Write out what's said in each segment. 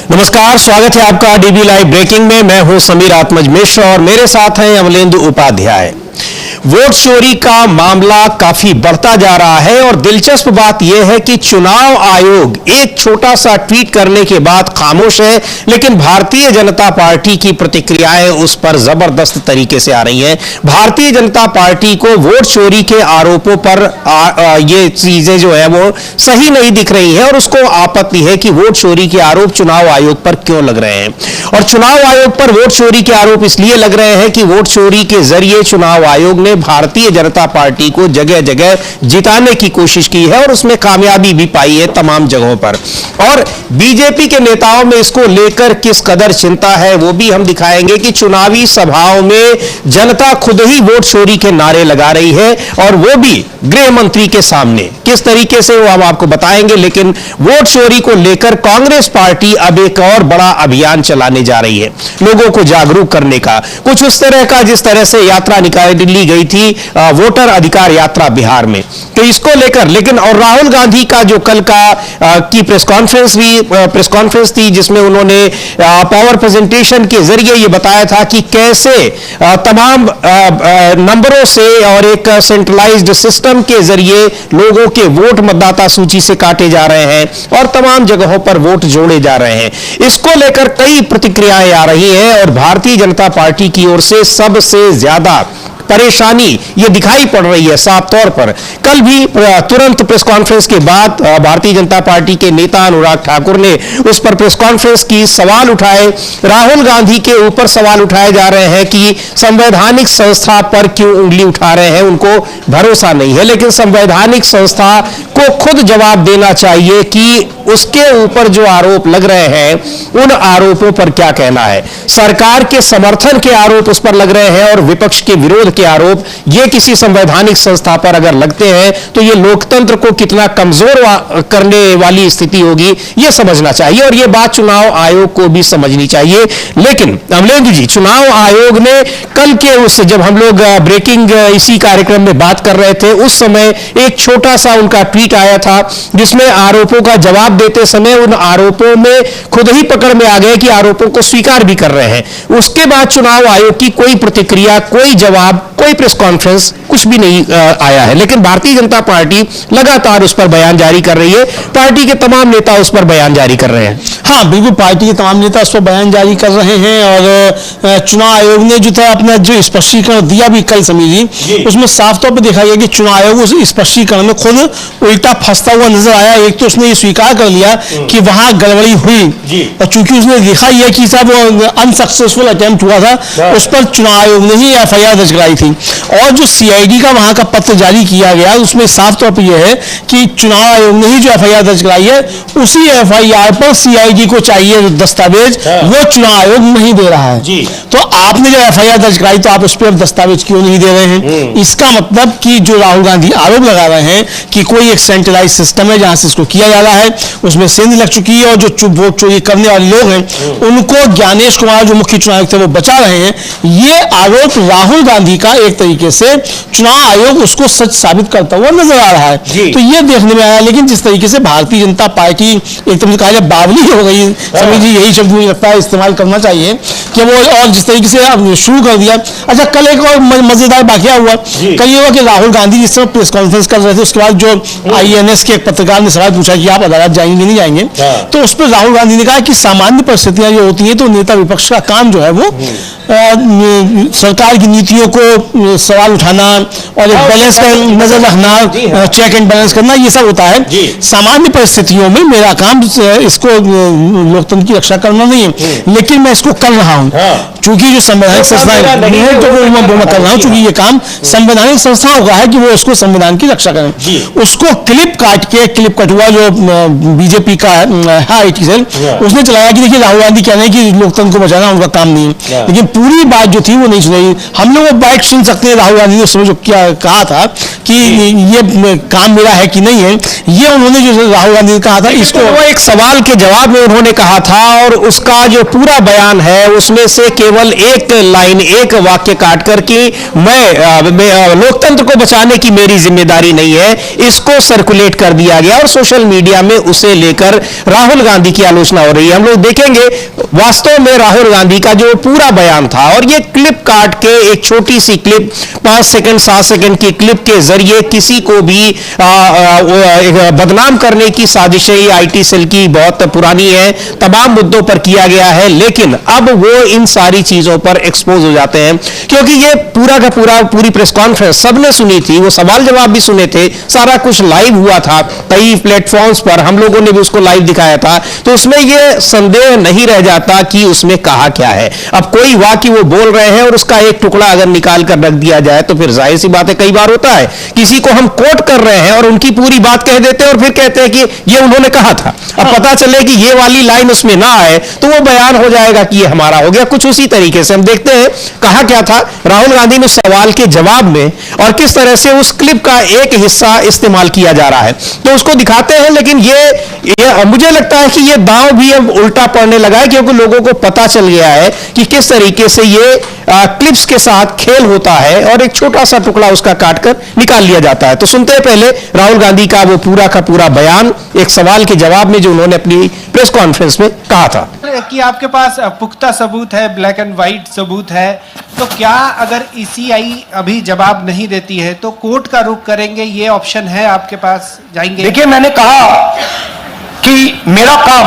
नमस्कार, स्वागत है आपका डीबी लाइव ब्रेकिंग में। मैं हूं समीर आत्मज मिश्र और मेरे साथ हैं अमलेंदु उपाध्याय। वोट चोरी का मामला काफी बढ़ता जा रहा है और दिलचस्प बात यह है कि चुनाव आयोग एक छोटा सा ट्वीट करने के बाद खामोश है, लेकिन भारतीय जनता पार्टी की प्रतिक्रियाएं उस पर जबरदस्त तरीके से आ रही हैं। भारतीय जनता पार्टी को वोट चोरी के आरोपों पर ये चीजें जो है वो सही नहीं दिख रही है और उसको आपत्ति है कि वोट चोरी के आरोप चुनाव आयोग पर क्यों लग रहे हैं। और चुनाव आयोग पर वोट चोरी के आरोप इसलिए लग रहे हैं कि वोट चोरी के जरिए चुनाव आयोग ने भारतीय जनता पार्टी को जगह जगह जिताने की कोशिश की है और उसमें कामयाबी भी पाई है तमाम जगहों पर। और बीजेपी के नेताओं में इसको लेकर किस कदर चिंता है वो भी हम दिखाएंगे कि चुनावी सभाओं में जनता खुद ही वोट चोरी के नारे लगा रही है और वो भी गृह मंत्री के सामने। किस तरीके से वो हम आपको बताएंगे, लेकिन वोट चोरी को लेकर कांग्रेस पार्टी अब एक और बड़ा अभियान चलाने जा रही है, लोगों को जागरूक करने का, कुछ उस तरह का जिस तरह से यात्रा निकाली गई थी वोटर अधिकार यात्रा बिहार में। तो इसको लेकर लेकिन और राहुल गांधी का जो कल की प्रेस कॉन्फ्रेंस थी जिसमें उन्होंने पावर प्रेजेंटेशन के जरिए ये बताया था कि कैसे तमाम नंबरों से और एक सेंट्रलाइज्ड सिस्टम के जरिए लोगों के वोट मतदाता सूची से काटे जा रहे हैं और तमाम जगहों पर वोट जोड़े जा रहे हैं। इसको लेकर कई प्रतिक्रियाएं आ रही हैं और भारतीय जनता पार्टी की ओर से सबसे ज्यादा परेशानी ये दिखाई पड़ रही है साफ तौर पर। कल भी तुरंत प्रेस कॉन्फ्रेंस के बाद भारतीय जनता पार्टी के नेता अनुराग ठाकुर ने उस पर प्रेस कॉन्फ्रेंस की, सवाल उठाए। राहुल गांधी के ऊपर सवाल उठाए जा रहे हैं कि संवैधानिक संस्था पर क्यों उंगली उठा रहे हैं, उनको भरोसा नहीं है। लेकिन संवैधानिक संस्था को खुद जवाब देना चाहिए कि उसके ऊपर जो आरोप लग रहे हैं उन आरोपों पर क्या कहना है। सरकार के समर्थन के आरोप उस पर लग रहे हैं और विपक्ष के विरोध के आरोप ये किसी संवैधानिक संस्था पर अगर लगते हैं तो ये लोकतंत्र को कितना कमजोर करने वाली स्थिति होगी, ये समझना चाहिए और ये बात चुनाव आयोग को भी समझनी चाहिए। लेकिन अमलेंदु जी, चुनाव आयोग ने कल के जब हम लोग ब्रेकिंग इसी कार्यक्रम में बात कर रहे थे उस समय एक छोटा सा उनका ट्वीट आया था जिसमें आरोपों का जवाब देते समय उन आरोपों में खुद ही पकड़ में आ गए कि आरोपों को स्वीकार भी कर रहे हैं। उसके बाद चुनाव आयोग की कोई प्रतिक्रिया, कोई जवाब, कोई प्रेस कॉन्फ्रेंस कुछ भी नहीं आया है। लेकिन भारतीय जनता पार्टी लगातार उस पर बयान जारी कर रही है, पार्टी के तमाम नेता उस पर बयान जारी कर रहे हैं। हाँ बिल्कुल, पार्टी के तमाम नेता उस पर बयान जारी कर रहे हैं और चुनाव आयोग ने जो था अपना जो स्पष्टीकरण दिया भी कल समीर जी, उसमें साफ तौर पर देखा गया कि चुनाव आयोग उस स्पष्टीकरण में खुद उल्टा फंसता हुआ नजर आया। एक तो उसने ये स्वीकार कर लिया कि वहां गड़बड़ी हुई और चूंकि उसने देखा यह कि साहब अनसक्सेसफुल अटेम्प्ट हुआ था, उस पर चुनाव आयोग ने ही एफआईआर दर्ज कराई थी। और जो सीआईडी का वहां का पत्र जारी किया गया उसमें साफ तौर पर यह है कि चुनाव आयोग ने ही जो एफआईआर दर्ज कराई है उसी एफआईआर पर सीआईडी को चाहिए दस्तावेज, वो चुनाव आयोग नहीं दे रहा है। तो आपने जो एफआईआर दर्ज कराई तो आप उस पर दस्तावेज क्यों नहीं दे रहे हैं? इसका मतलब कि जो राहुल गांधी आरोप लगा रहे हैं कि कोई एक सेंट्रलाइज सिस्टम है जहां से इसको किया जा रहा है, उसमें सेंध लग चुकी है और जो वोट चोरी करने वाले लोग हैं उनको ज्ञानेश कुमार जो मुख्य चुनाव आयुक्त थे वो बचा रहे हैं। ये आरोप राहुल गांधी का एक तरीके से चुनाव आयोग उसको सच साबित करता हुआ नजर आ रहा है। तो ये देखने में आया। लेकिन जिस तरीके से भारतीय जनता पार्टी एक तरह से कहा जाए बावली हो गई, समझ लीजिए यही शब्द मुझे लगता है इस्तेमाल करना चाहिए कि वो, और जिस तरीके से अब शुरू कर दिया। अच्छा, कल एक और मजेदार वाकया हुआ। कल ये हुआ कि राहुल गांधी जिस समय प्रेस कॉन्फ्रेंस कर रहे थे उसके बाद जो आईएनएस के एक पत्रकार ने सवाल पूछा कि आप अदालत जाएंगे नहीं जाएंगे, तो उस पर राहुल गांधी ने कहा कि सामान्य परिस्थितियां जो होती है तो नेता विपक्ष का काम जो है वो सरकार की नीतियों को सवाल उठाना और बैलेंस का नजर रखना, चेक एंड बैलेंस करना, ये सब होता है। सामान्य परिस्थितियों में मेरा काम इसको लोकतंत्र की रक्षा करना नहीं है, लेकिन मैं इसको कर रहा हूं चूंकि जो संवैधानिक संस्थाएं है तो मैं कर रहा हूं चूंकि ये काम संवैधानिक संस्थाओं का है कि वो उसको संविधान की रक्षा करें। उसको क्लिप कटुआ जो बीजेपी का है IT सेल, उसने चलाया कि देखिए राहुल गांधी कह रहे हैं कि लोकतंत्र को बचाना उनका काम नहीं है, लेकिन पूरी बात जो थी वो नहीं सुनाई। हम लोग वो बाइट सुन सकते हैं राहुल गांधी ने उस समय जो क्या कहा था कि ये काम मेरा है कि नहीं है, ये उन्होंने जो राहुल गांधी ने कहा था इसको वो एक सवाल के जवाब में उन्होंने कहा था और उसका जो पूरा बयान है उसमें से केवल केवल एक लाइन, एक वाक्य काट कर कि मैं लोकतंत्र को बचाने की मेरी जिम्मेदारी नहीं है, इसको सर्कुलेट कर दिया गया और सोशल मीडिया में उसे लेकर राहुल गांधी की आलोचना हो रही है। हम लोग देखेंगे वास्तव में राहुल गांधी का जो पूरा बयान था, और ये क्लिप काट के, एक छोटी सी क्लिप 5 सेकंड 7 सेकंड की क्लिप के जरिए किसी को भी बदनाम करने की साजिश है। आईटी सेल की बहुत पुरानी है, तमाम मुद्दों पर किया गया है, लेकिन अब वो इन सारी चीजों पर एक्सपोज हो जाते हैं, क्योंकि ये पूरा का पूरी प्रेस कॉन्फ्रेंस सबने सुनी थी, वो सवाल जवाब भी सुने थे, सारा कुछ लाइव हुआ था कई प्लेटफॉर्म्स पर, हम लोगों ने भी उसको लाइव दिखाया था। तो उसमें ये संदेह नहीं रह जाता कि उसमें कहा क्या है। अब कोई वाक्य वो बोल रहे हैं और उसका एक टुकड़ा अगर निकाल कर रख दिया जाए तो फिर जाहिर सी बात है, कई बार होता है किसी को हम कोट कर रहे हैं और उनकी पूरी बात कह देते हैं और फिर कहते हैं कि ये उन्होंने कहा था। अब पता चले कि ये वाली लाइन उसमें ना आए तो वो बयान हो जाएगा कि ये हमारा हो गया। कुछ उसी तरीके से हम देखते हैं कहा क्या था राहुल गांधी ने सवाल के जवाब में, और किस तरह से उस क्लिप का एक हिस्सा इस्तेमाल किया जा रहा है, तो उसको दिखाते हैं। लेकिन ये मुझे लगता है कि ये दांव भी अब उल्टा पड़ने लगा है, क्योंकि लोगों को पता चल गया है कि किस तरीके से ये क्लिप्स के साथ खेल होता है और एक छोटा सा टुकड़ा उसका काटकर निकाल लिया जाता है। तो सुनते हैं पहले राहुल गांधी का वो पूरा का पूरा बयान एक सवाल के जवाब में जो उन्होंने अपनी प्रेस कॉन्फ्रेंस में कहा था कि आपके पास पुख्ता सबूत है, ब्लैक एंड व्हाइट सबूत है, तो क्या अगर ईसीआई अभी जवाब नहीं देती है तो कोर्ट का रुख करेंगे, ये ऑप्शन है आपके पास, जाएंगे? देखिए, मैंने कहा कि मेरा काम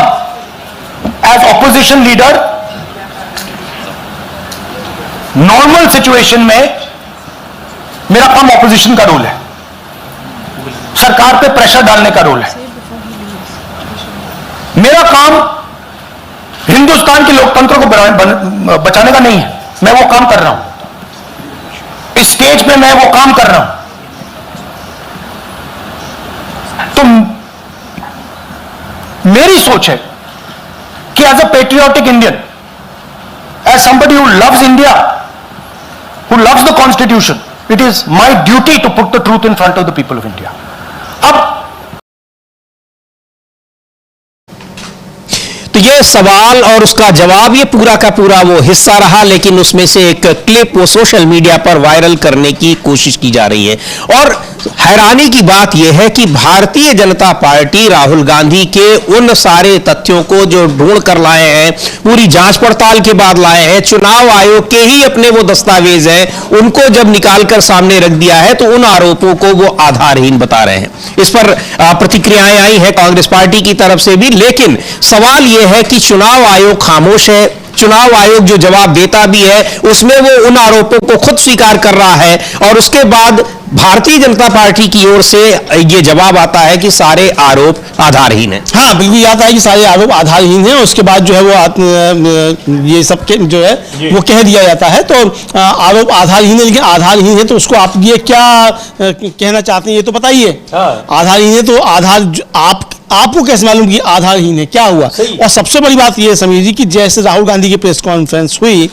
as opposition leader normal situation में मेरा काम ऑपोजिशन का रोल है, सरकार पे प्रेशर डालने का रोल है। मेरा काम हिंदुस्तान के लोकतंत्र को बचाने का नहीं है, मैं वो काम कर रहा हूं, इस स्टेज पे मैं वो काम कर रहा हूं। तो मेरी सोच है कि as a patriotic Indian, as somebody who loves India, who loves the constitution, it is my duty to put the truth in front of the people of India. अब तो ये सवाल और उसका जवाब, ये पूरा का पूरा वो हिस्सा रहा, लेकिन उसमें से एक क्लिप वो सोशल मीडिया पर वायरल करने की कोशिश की जा रही है। और हैरानी की बात यह है कि भारतीय जनता पार्टी राहुल गांधी के उन सारे तथ्यों को जो ढूंढ कर लाए हैं, पूरी जांच पड़ताल के बाद लाए हैं, चुनाव आयोग के ही अपने वो दस्तावेज हैं, उनको जब निकाल कर सामने रख दिया है तो उन आरोपों को वो आधारहीन बता रहे हैं। इस पर प्रतिक्रियाएं आई हैं कांग्रेस पार्टी की तरफ से भी, लेकिन सवाल यह है कि चुनाव आयोग खामोश है। चुनाव आयोग जो जवाब देता भी है उसमें वो उन आरोपों को खुद स्वीकार कर रहा है, और उसके बाद भारतीय जनता पार्टी की ओर से ये जवाब आता है कि सारे आरोप आधारहीन हैं। हाँ, बिल्कुल आता है कि सारे आरोप आधारहीन हैं। उसके बाद जो है वो ये सब के जो है वो कह दिया जाता है। तो आरोप आधारहीन है, लेकिन आधारहीन है तो उसको आप ये क्या कहना चाहते हैं ये तो बताइए। आधारहीन है तो आपको कैसे मालूम कि आधारहीन है, क्या हुआ? और सबसे बड़ी बात यह है समीर जी कि जैसे राहुल गांधी की प्रेस कॉन्फ्रेंस हुई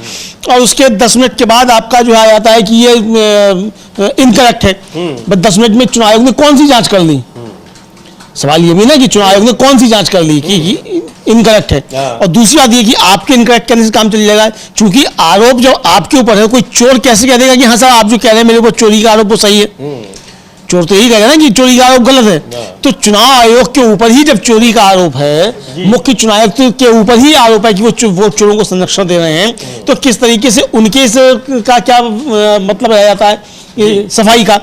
और उसके 10 मिनट के बाद आपका जो है आता है कि ये इनकरेक्ट है, बस 10 मिनट में चुनाव आयोग ने कौन सी जांच कर ली? सवाल ये भी ना कि चुनाव आयोग ने कौन सी जांच कर ली कि इनकरेक्ट है। और दूसरी बात ये कि आपके इनकरेक्ट करने से काम चल जाएगा, चूंकि आरोप जब आपके ऊपर है, कोई चोर कैसे कह देगा कि हाँ साहब आप जो कह रहे हैं मेरे ऊपर चोरी का आरोप वो सही है? चोर तो यही कहेगा ना कि चोरी का आरोप गलत है। तो चुनाव आयोग के ऊपर ही जब चोरी का आरोप है, मुख्य चुनाव आयुक्त के ऊपर ही आरोप है कि वो चोरों को संरक्षण दे रहे हैं, तो किस तरीके से उनके का क्या मतलब रह जाता है सफाई का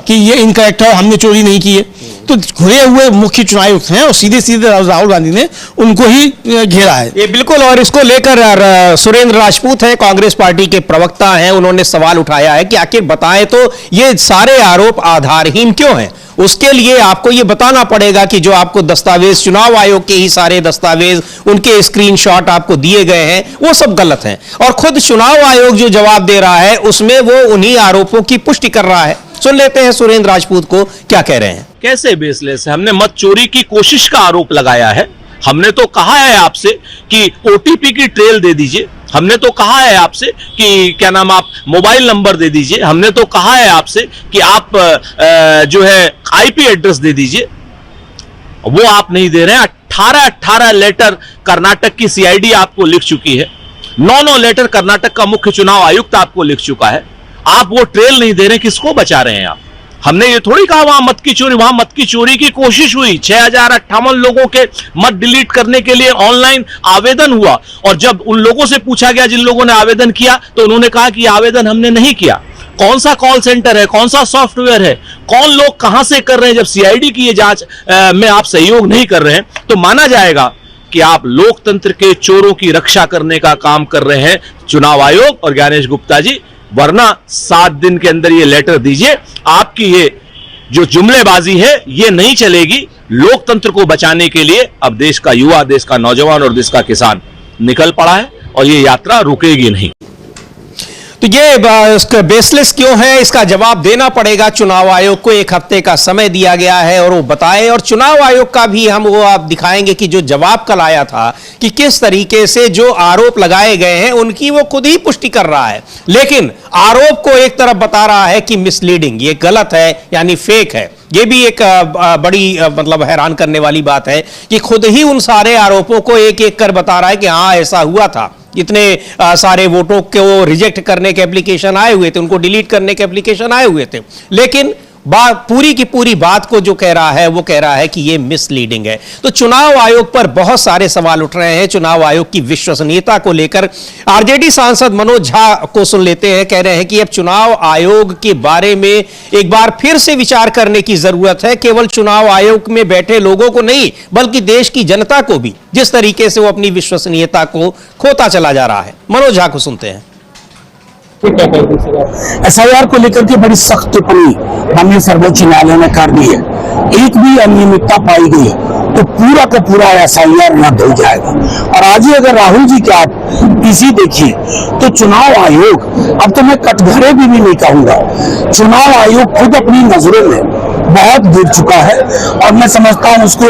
कि ये इनकरेक्ट है, हमने चोरी नहीं की है। तो घुरे हुए मुख्य चुनाव आयुक्त हैं और सीधे सीधे राहुल गांधी ने उनको ही घेरा है। ये बिल्कुल, और इसको लेकर सुरेंद्र राजपूत हैं, कांग्रेस पार्टी के प्रवक्ता हैं, उन्होंने सवाल उठाया है कि आखिर बताएं तो ये सारे आरोप आधारहीन क्यों हैं? उसके लिए आपको ये बताना पड़ेगा कि जो आपको दस्तावेज, चुनाव आयोग के ही सारे दस्तावेज, उनके स्क्रीनशॉट आपको दिए गए हैं वो सब गलत हैं, और खुद चुनाव आयोग जो जवाब दे रहा है उसमें वो उन्हीं आरोपों की पुष्टि कर रहा है। सुन लेते हैं सुरेंद्र राजपूत को क्या कह रहे हैं। कैसे बेसलेस है? हमने मत चोरी की कोशिश का आरोप लगाया है। हमने तो कहा है आपसे कि ओटीपी की ट्रेल दे दीजिए, हमने तो कहा है आपसे कि क्या नाम आप मोबाइल नंबर दे दीजिए, हमने तो कहा है आपसे कि आप जो है आईपी एड्रेस दे दीजिए, वो आप नहीं दे रहे हैं। 18 लेटर कर्नाटक की सीआईडी आपको लिख चुकी है। 9 लेटर कर्नाटक का मुख्य चुनाव आयुक्त आपको लिख चुका है। आप वो ट्रेल नहीं दे रहे, किसको बचा रहे हैं आप? हमने ये थोड़ी कहा वहां मत की चोरी, वहां मत की चोरी की कोशिश हुई। 6058 लोगों के मत डिलीट करने के लिए ऑनलाइन आवेदन हुआ, और जब उन लोगों से पूछा गया जिन लोगों ने आवेदन किया, तो उन्होंने कहा कि आवेदन हमने नहीं किया। कौन सा कॉल सेंटर है, कौन सा सॉफ्टवेयर है, कौन लोग कहां से कर रहे हैं? जब सीआईडी की ये जांच में आप सहयोग नहीं कर रहे हैं, तो माना जाएगा कि आप लोकतंत्र के चोरों की रक्षा करने का काम कर रहे हैं चुनाव आयोग और ज्ञानेश गुप्ता जी। वरना 7 दिन के अंदर ये लेटर दीजिए। आपकी ये जो जुमलेबाजी है ये नहीं चलेगी। लोकतंत्र को बचाने के लिए अब देश का युवा, देश का नौजवान और देश का किसान निकल पड़ा है, और ये यात्रा रुकेगी नहीं। तो ये बेसलेस क्यों है, इसका जवाब देना पड़ेगा चुनाव आयोग को। 1 हफ्ते का समय दिया गया है और वो बताए, और चुनाव आयोग का भी हम वो आप दिखाएंगे कि जो जवाब कल आया था कि किस तरीके से जो आरोप लगाए गए हैं उनकी वो खुद ही पुष्टि कर रहा है, लेकिन आरोप को एक तरफ बता रहा है कि मिसलीडिंग, ये गलत है, यानी फेक है। ये भी एक बड़ी मतलब हैरान करने वाली बात है कि खुद ही उन सारे आरोपों को एक एक कर बता रहा है कि हाँ ऐसा हुआ था। इतने सारे वोटों को रिजेक्ट करने के एप्लीकेशन आए हुए थे, उनको डिलीट करने के एप्लीकेशन आए हुए थे, लेकिन पूरी की पूरी बात को जो कह रहा है वो कह रहा है कि ये मिसलीडिंग है। तो चुनाव आयोग पर बहुत सारे सवाल उठ रहे हैं। चुनाव आयोग की विश्वसनीयता को लेकर आरजेडी सांसद मनोज झा को सुन लेते हैं। कह रहे हैं कि अब चुनाव आयोग के बारे में एक बार फिर से विचार करने की जरूरत है, केवल चुनाव आयोग में बैठे लोगों को नहीं बल्कि देश की जनता को भी, जिस तरीके से वो अपनी विश्वसनीयता को खोता चला जा रहा है। मनोज झा को सुनते हैं। एसआईआर को लेकर के बड़ी सख्त टिप्पणी माननीय सर्वोच्च न्यायालय ने कर दी है। एक भी अनियमितता पाई गई तो पूरा का पूरा एसआईआर रद्द हो जाएगा। और आज ही अगर राहुल जी के आप पीसी देखिए तो चुनाव आयोग, अब तो मैं कटघरे भी नहीं कहूंगा, चुनाव आयोग खुद अपनी नजरों में बहुत गिर चुका है, और मैं समझता हूं उसको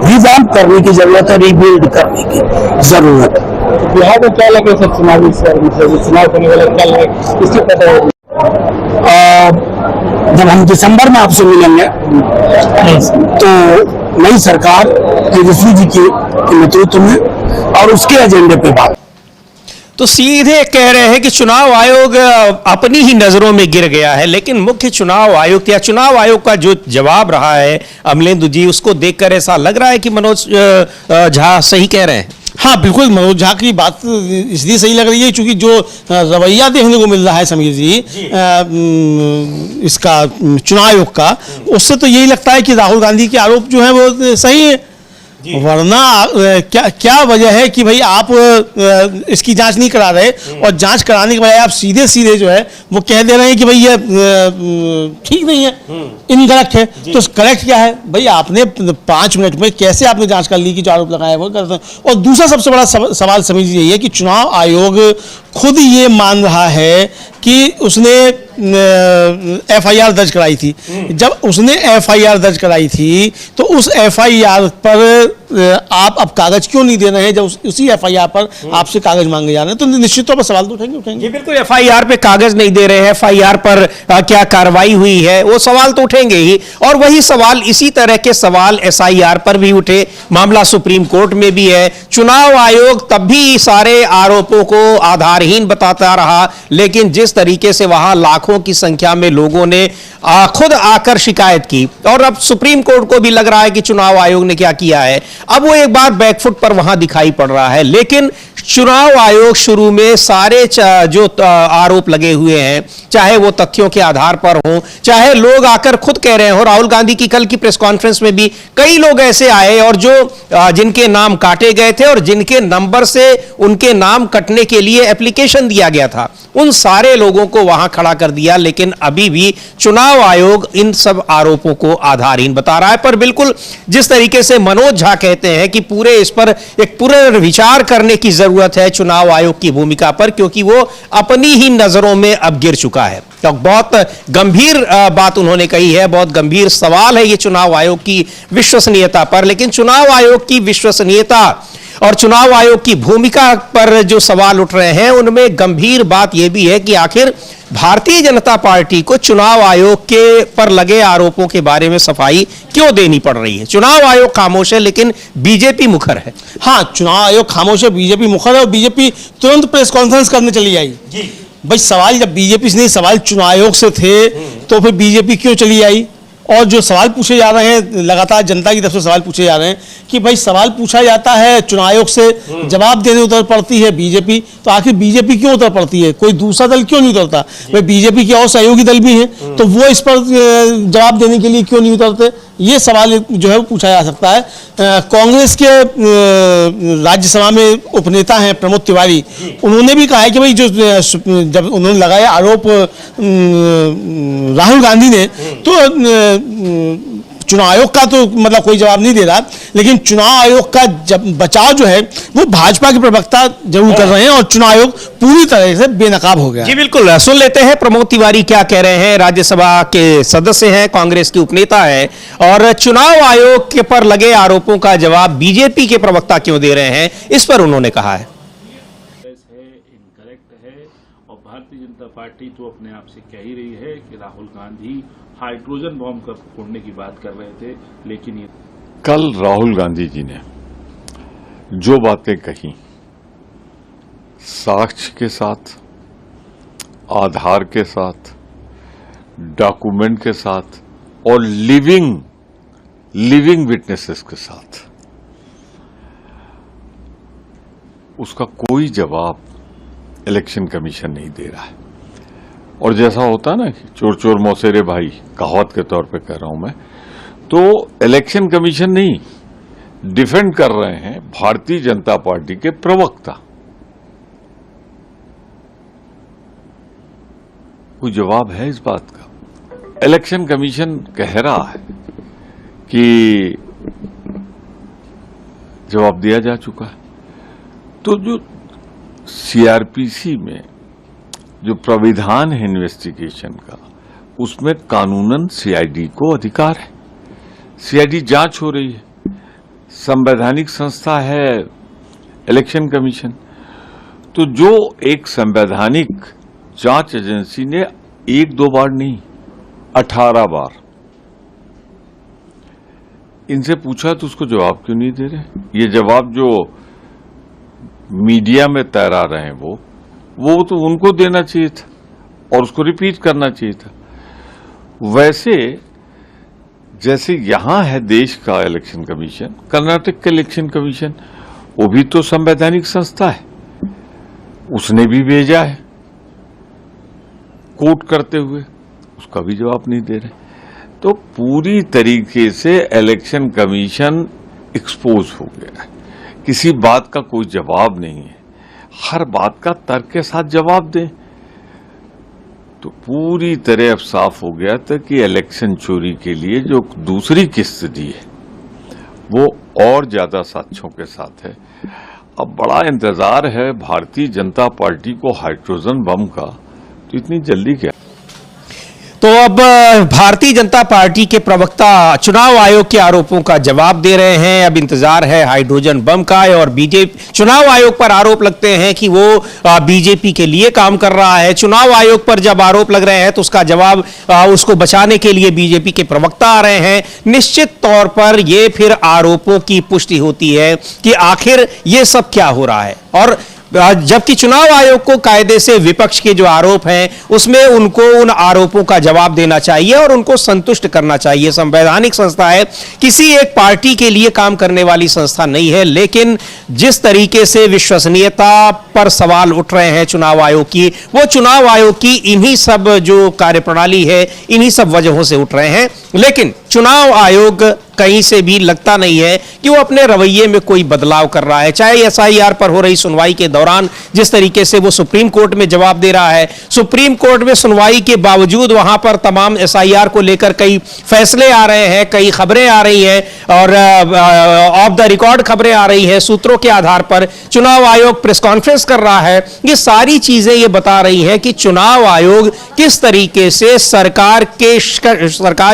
रिवैम्प करने की जरूरत है, रीबिल्ड करने की जरूरत है। बिहार में क्या लगे सब चुनाव होने वाला क्या लगे, इसके पता होगी? जब हम दिसंबर में आपसे मिलेंगे तो नई सरकार तेजस्वी जी के नेतृत्व में और उसके एजेंडे पे बात। तो सीधे कह रहे हैं कि चुनाव आयोग अपनी ही नजरों में गिर गया है, लेकिन मुख्य चुनाव आयुक्त या चुनाव आयोग का जो जवाब रहा है अमलेंदु जी, उसको देखकर ऐसा लग रहा है कि मनोज झा सही कह रहे हैं। हाँ बिल्कुल, मनोज झा की बात इसलिए सही लग रही है क्योंकि जो रवैया देखने को मिल रहा है समीर जी इसका चुनाव आयोग का, उससे तो यही लगता है कि राहुल गांधी के आरोप जो है वो सही है। वरना क्या वजह है कि भाई आप इसकी जांच नहीं करा रहे, और जांच कराने के बजाय आप सीधे सीधे जो है वो कह दे रहे हैं कि भाई ये ठीक नहीं है, इनकरेक्ट है। तो करेक्ट क्या है भाई? आपने 5 मिनट में कैसे आपने जांच कर ली कि जो आरोप लगाया वो करते हैं। और दूसरा सबसे बड़ा सवाल समझ यही है कि चुनाव आयोग खुद ये मान रहा है कि उसने एफआईआर दर्ज कराई थी। जब उसने एफआईआर दर्ज कराई थी तो उस एफआईआर पर आप अब कागज क्यों नहीं दे रहे हैं? जब उसी एफआईआर पर आपसे कागज मांगे जा रहे हैं तो निश्चित तौर पर सवाल तो उठेंगे। जी बिल्कुल, एफआईआर पे कागज नहीं दे रहे हैं, एफआईआर पर क्या कार्रवाई हुई है वो सवाल तो उठेंगे ही। और वही सवाल, इसी तरह के सवाल एसआईआर पर भी उठे, मामला सुप्रीम कोर्ट में भी है। चुनाव आयोग तब भी सारे आरोपों को आधारहीन बताता रहा, लेकिन जिस तरीके से वहां लाखों की संख्या में लोगों ने खुद आकर शिकायत की, और अब सुप्रीम कोर्ट को भी लग रहा है कि चुनाव आयोग ने क्या किया है, अब वो एक बार बैकफुट पर वहां दिखाई पड़ रहा है। लेकिन चुनाव आयोग शुरू में सारे जो आरोप लगे हुए हैं, चाहे वो तथ्यों के आधार पर हो, चाहे लोग आकर खुद कह रहे हो, राहुल गांधी की कल की प्रेस कॉन्फ्रेंस में भी कई लोग ऐसे आए और जो जिनके नाम काटे गए थे और जिनके नंबर से उनके नाम कटने के लिए एप्लीकेशन दिया गया था, उन सारे लोगों को वहां खड़ा कर दिया। लेकिन अभी भी चुनाव आयोग इन सब आरोपों को आधारहीन बता रहा है। पर बिल्कुल जिस तरीके से मनोज झा कहते हैं कि पूरे इस पर एक पुनर्विचार करने की जरूरत है चुनाव आयोग की भूमिका पर, क्योंकि वो अपनी ही नजरों में अब गिर चुका है। तो बहुत गंभीर बात उन्होंने कही है, बहुत गंभीर सवाल है ये चुनाव आयोग की विश्वसनीयता पर। लेकिन चुनाव आयोग की विश्वसनीयता और चुनाव आयोग की भूमिका पर जो सवाल उठ रहे हैं उनमें गंभीर बात यह भी है कि आखिर भारतीय जनता पार्टी को चुनाव आयोग के पर लगे आरोपों के बारे में सफाई क्यों देनी पड़ रही है। चुनाव आयोग खामोश है लेकिन बीजेपी मुखर है। हाँ, चुनाव आयोग खामोश है, बीजेपी मुखर है और बीजेपी तुरंत प्रेस कॉन्फ्रेंस करने चली आई। भाई सवाल जब बीजेपी से नहीं, सवाल चुनाव आयोग से थे तो फिर बीजेपी क्यों चली आई। और जो सवाल पूछे जा रहे हैं, लगातार जनता की तरफ से सवाल पूछे जा रहे हैं कि भाई सवाल पूछा जाता है चुनाव आयोग से, जवाब देने उतर पड़ती है बीजेपी, तो आखिर बीजेपी क्यों उतर पड़ती है, कोई दूसरा दल क्यों नहीं उतरता। भाई बीजेपी के और सहयोगी दल भी हैं तो वो इस पर जवाब देने के लिए क्यों नहीं उतरते, ये सवाल जो है वो पूछा जा सकता है। कांग्रेस के राज्यसभा में उपनेता हैं प्रमोद तिवारी, उन्होंने भी कहा है कि भाई जो जब उन्होंने लगाया आरोप राहुल गांधी ने, तो चुनाव आयोग का तो मतलब कोई जवाब नहीं दे रहा, लेकिन चुनाव आयोग का जब बचाव जो है वो भाजपा के प्रवक्ता जरूर कर रहे हैं और चुनाव आयोग पूरी तरह से बेनकाब हो गया। जी बिल्कुल, सुन लेते हैं प्रमोद तिवारी क्या कह रहे हैं। राज्यसभा के सदस्य हैं, कांग्रेस के उपनेता हैं, और चुनाव आयोग के पर लगे आरोपों का जवाब बीजेपी के प्रवक्ता क्यों दे रहे हैं, इस पर उन्होंने कहा है। इनकरेक्ट है और भारतीय जनता पार्टी तो अपने आप से कह ही रही है कि राहुल गांधी हाइड्रोजन बॉम्ब का फोड़ने की बात कर रहे थे, लेकिन ये कल राहुल गांधी जी ने जो बातें कही साक्ष्य के साथ, आधार के साथ, डॉक्यूमेंट के साथ और लिविंग विटनेसेस के साथ, उसका कोई जवाब इलेक्शन कमीशन नहीं दे रहा है। और जैसा होता है ना कि चोर चोर मौसेरे भाई, कहावत के तौर पे कह रहा हूं मैं, तो इलेक्शन कमीशन नहीं, डिफेंड कर रहे हैं भारतीय जनता पार्टी के प्रवक्ता। कोई जवाब है इस बात का? इलेक्शन कमीशन कह रहा है कि जवाब दिया जा चुका है। तो जो सीआरपीसी में जो प्राविधान है इन्वेस्टिगेशन का, उसमें कानूनन सीआईडी को अधिकार है। सीआईडी जांच हो रही है, संवैधानिक संस्था है इलेक्शन कमीशन। तो जो एक संवैधानिक जांच एजेंसी ने 1-2 बार नहीं 18 बार इनसे पूछा तो उसको जवाब क्यों नहीं दे रहे। ये जवाब जो मीडिया में तैरा रहे हैं वो तो उनको देना चाहिए था और उसको रिपीट करना चाहिए था। वैसे जैसे यहां है देश का इलेक्शन कमीशन, कर्नाटक का इलेक्शन कमीशन, वो भी तो संवैधानिक संस्था है, उसने भी भेजा है कोट करते हुए, उसका भी जवाब नहीं दे रहे। तो पूरी तरीके से इलेक्शन कमीशन एक्सपोज हो गया है, किसी बात का कोई जवाब नहीं है, हर बात का तर्क के साथ जवाब दें। तो पूरी तरह अब साफ हो गया था कि इलेक्शन चोरी के लिए जो दूसरी किस्त दी है वो और ज्यादा साक्ष्यों के साथ है। अब बड़ा इंतजार है भारतीय जनता पार्टी को हाइड्रोजन बम का, तो इतनी जल्दी क्या। तो अब भारतीय जनता पार्टी के प्रवक्ता चुनाव आयोग के आरोपों का जवाब दे रहे हैं। अब इंतजार है हाइड्रोजन बम का, और बीजेपी चुनाव आयोग पर आरोप लगते हैं कि वो बीजेपी के लिए काम कर रहा है। चुनाव आयोग पर जब आरोप लग रहे हैं तो उसका जवाब उसको बचाने के लिए बीजेपी के प्रवक्ता आ रहे हैं। निश्चित तौर पर ये फिर आरोपों की पुष्टि होती है कि आखिर ये सब क्या हो रहा है। और जबकि चुनाव आयोग को कायदे से विपक्ष के जो आरोप हैं उसमें उनको उन आरोपों का जवाब देना चाहिए और उनको संतुष्ट करना चाहिए। संवैधानिक संस्था है, किसी एक पार्टी के लिए काम करने वाली संस्था नहीं है। लेकिन जिस तरीके से विश्वसनीयता पर सवाल उठ रहे हैं चुनाव आयोग की, वो चुनाव आयोग की इन्हीं सब जो कार्यप्रणाली है, इन्हीं सब वजहों से उठ रहे हैं। लेकिन चुनाव आयोग कहीं से भी लगता नहीं है कि वो अपने रवैये में कोई बदलाव कर रहा है। चाहे एसआईआर पर हो रही सुनवाई के दौरान जिस तरीके से वो सुप्रीम कोर्ट में जवाब दे रहा है, सुप्रीम कोर्ट में सुनवाई के बावजूद वहां पर तमाम एसआईआर को लेकर कई फैसले आ रहे हैं, कई खबरें आ रही हैं और ऑफ द रिकॉर्ड खबरें आ रही हैं, सूत्रों के आधार पर चुनाव आयोग प्रेस कॉन्फ्रेंस कर रहा है। ये सारी चीजें ये बता रही हैं कि चुनाव आयोग किस तरीके से सरकार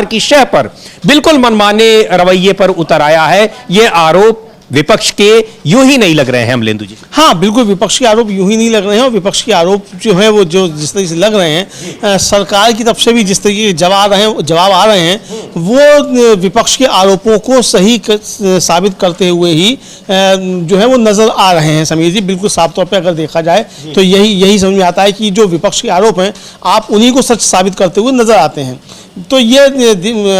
की शह पर बिल्कुल मनमाने रवैये पर उतर आया है। ये आरोप विपक्ष के यूं ही नहीं लग रहे हैं अमलेंदु जी। हाँ बिल्कुल, विपक्ष के आरोप यूं ही नहीं लग रहे हैं, और विपक्ष के आरोप जो है वो जो जिस तरीके से लग रहे हैं, सरकार की तरफ से भी जिस तरीके के जवाब आ रहे हैं वो विपक्ष के आरोपों को सही साबित करते हुए ही जो है वो नजर आ रहे हैं समीर जी। बिल्कुल साफ तौर पे अगर देखा जाए तो यही समझ में आता है कि जो विपक्ष के आरोप हैं आप उन्हीं को सच साबित करते हुए नजर आते हैं। तो ये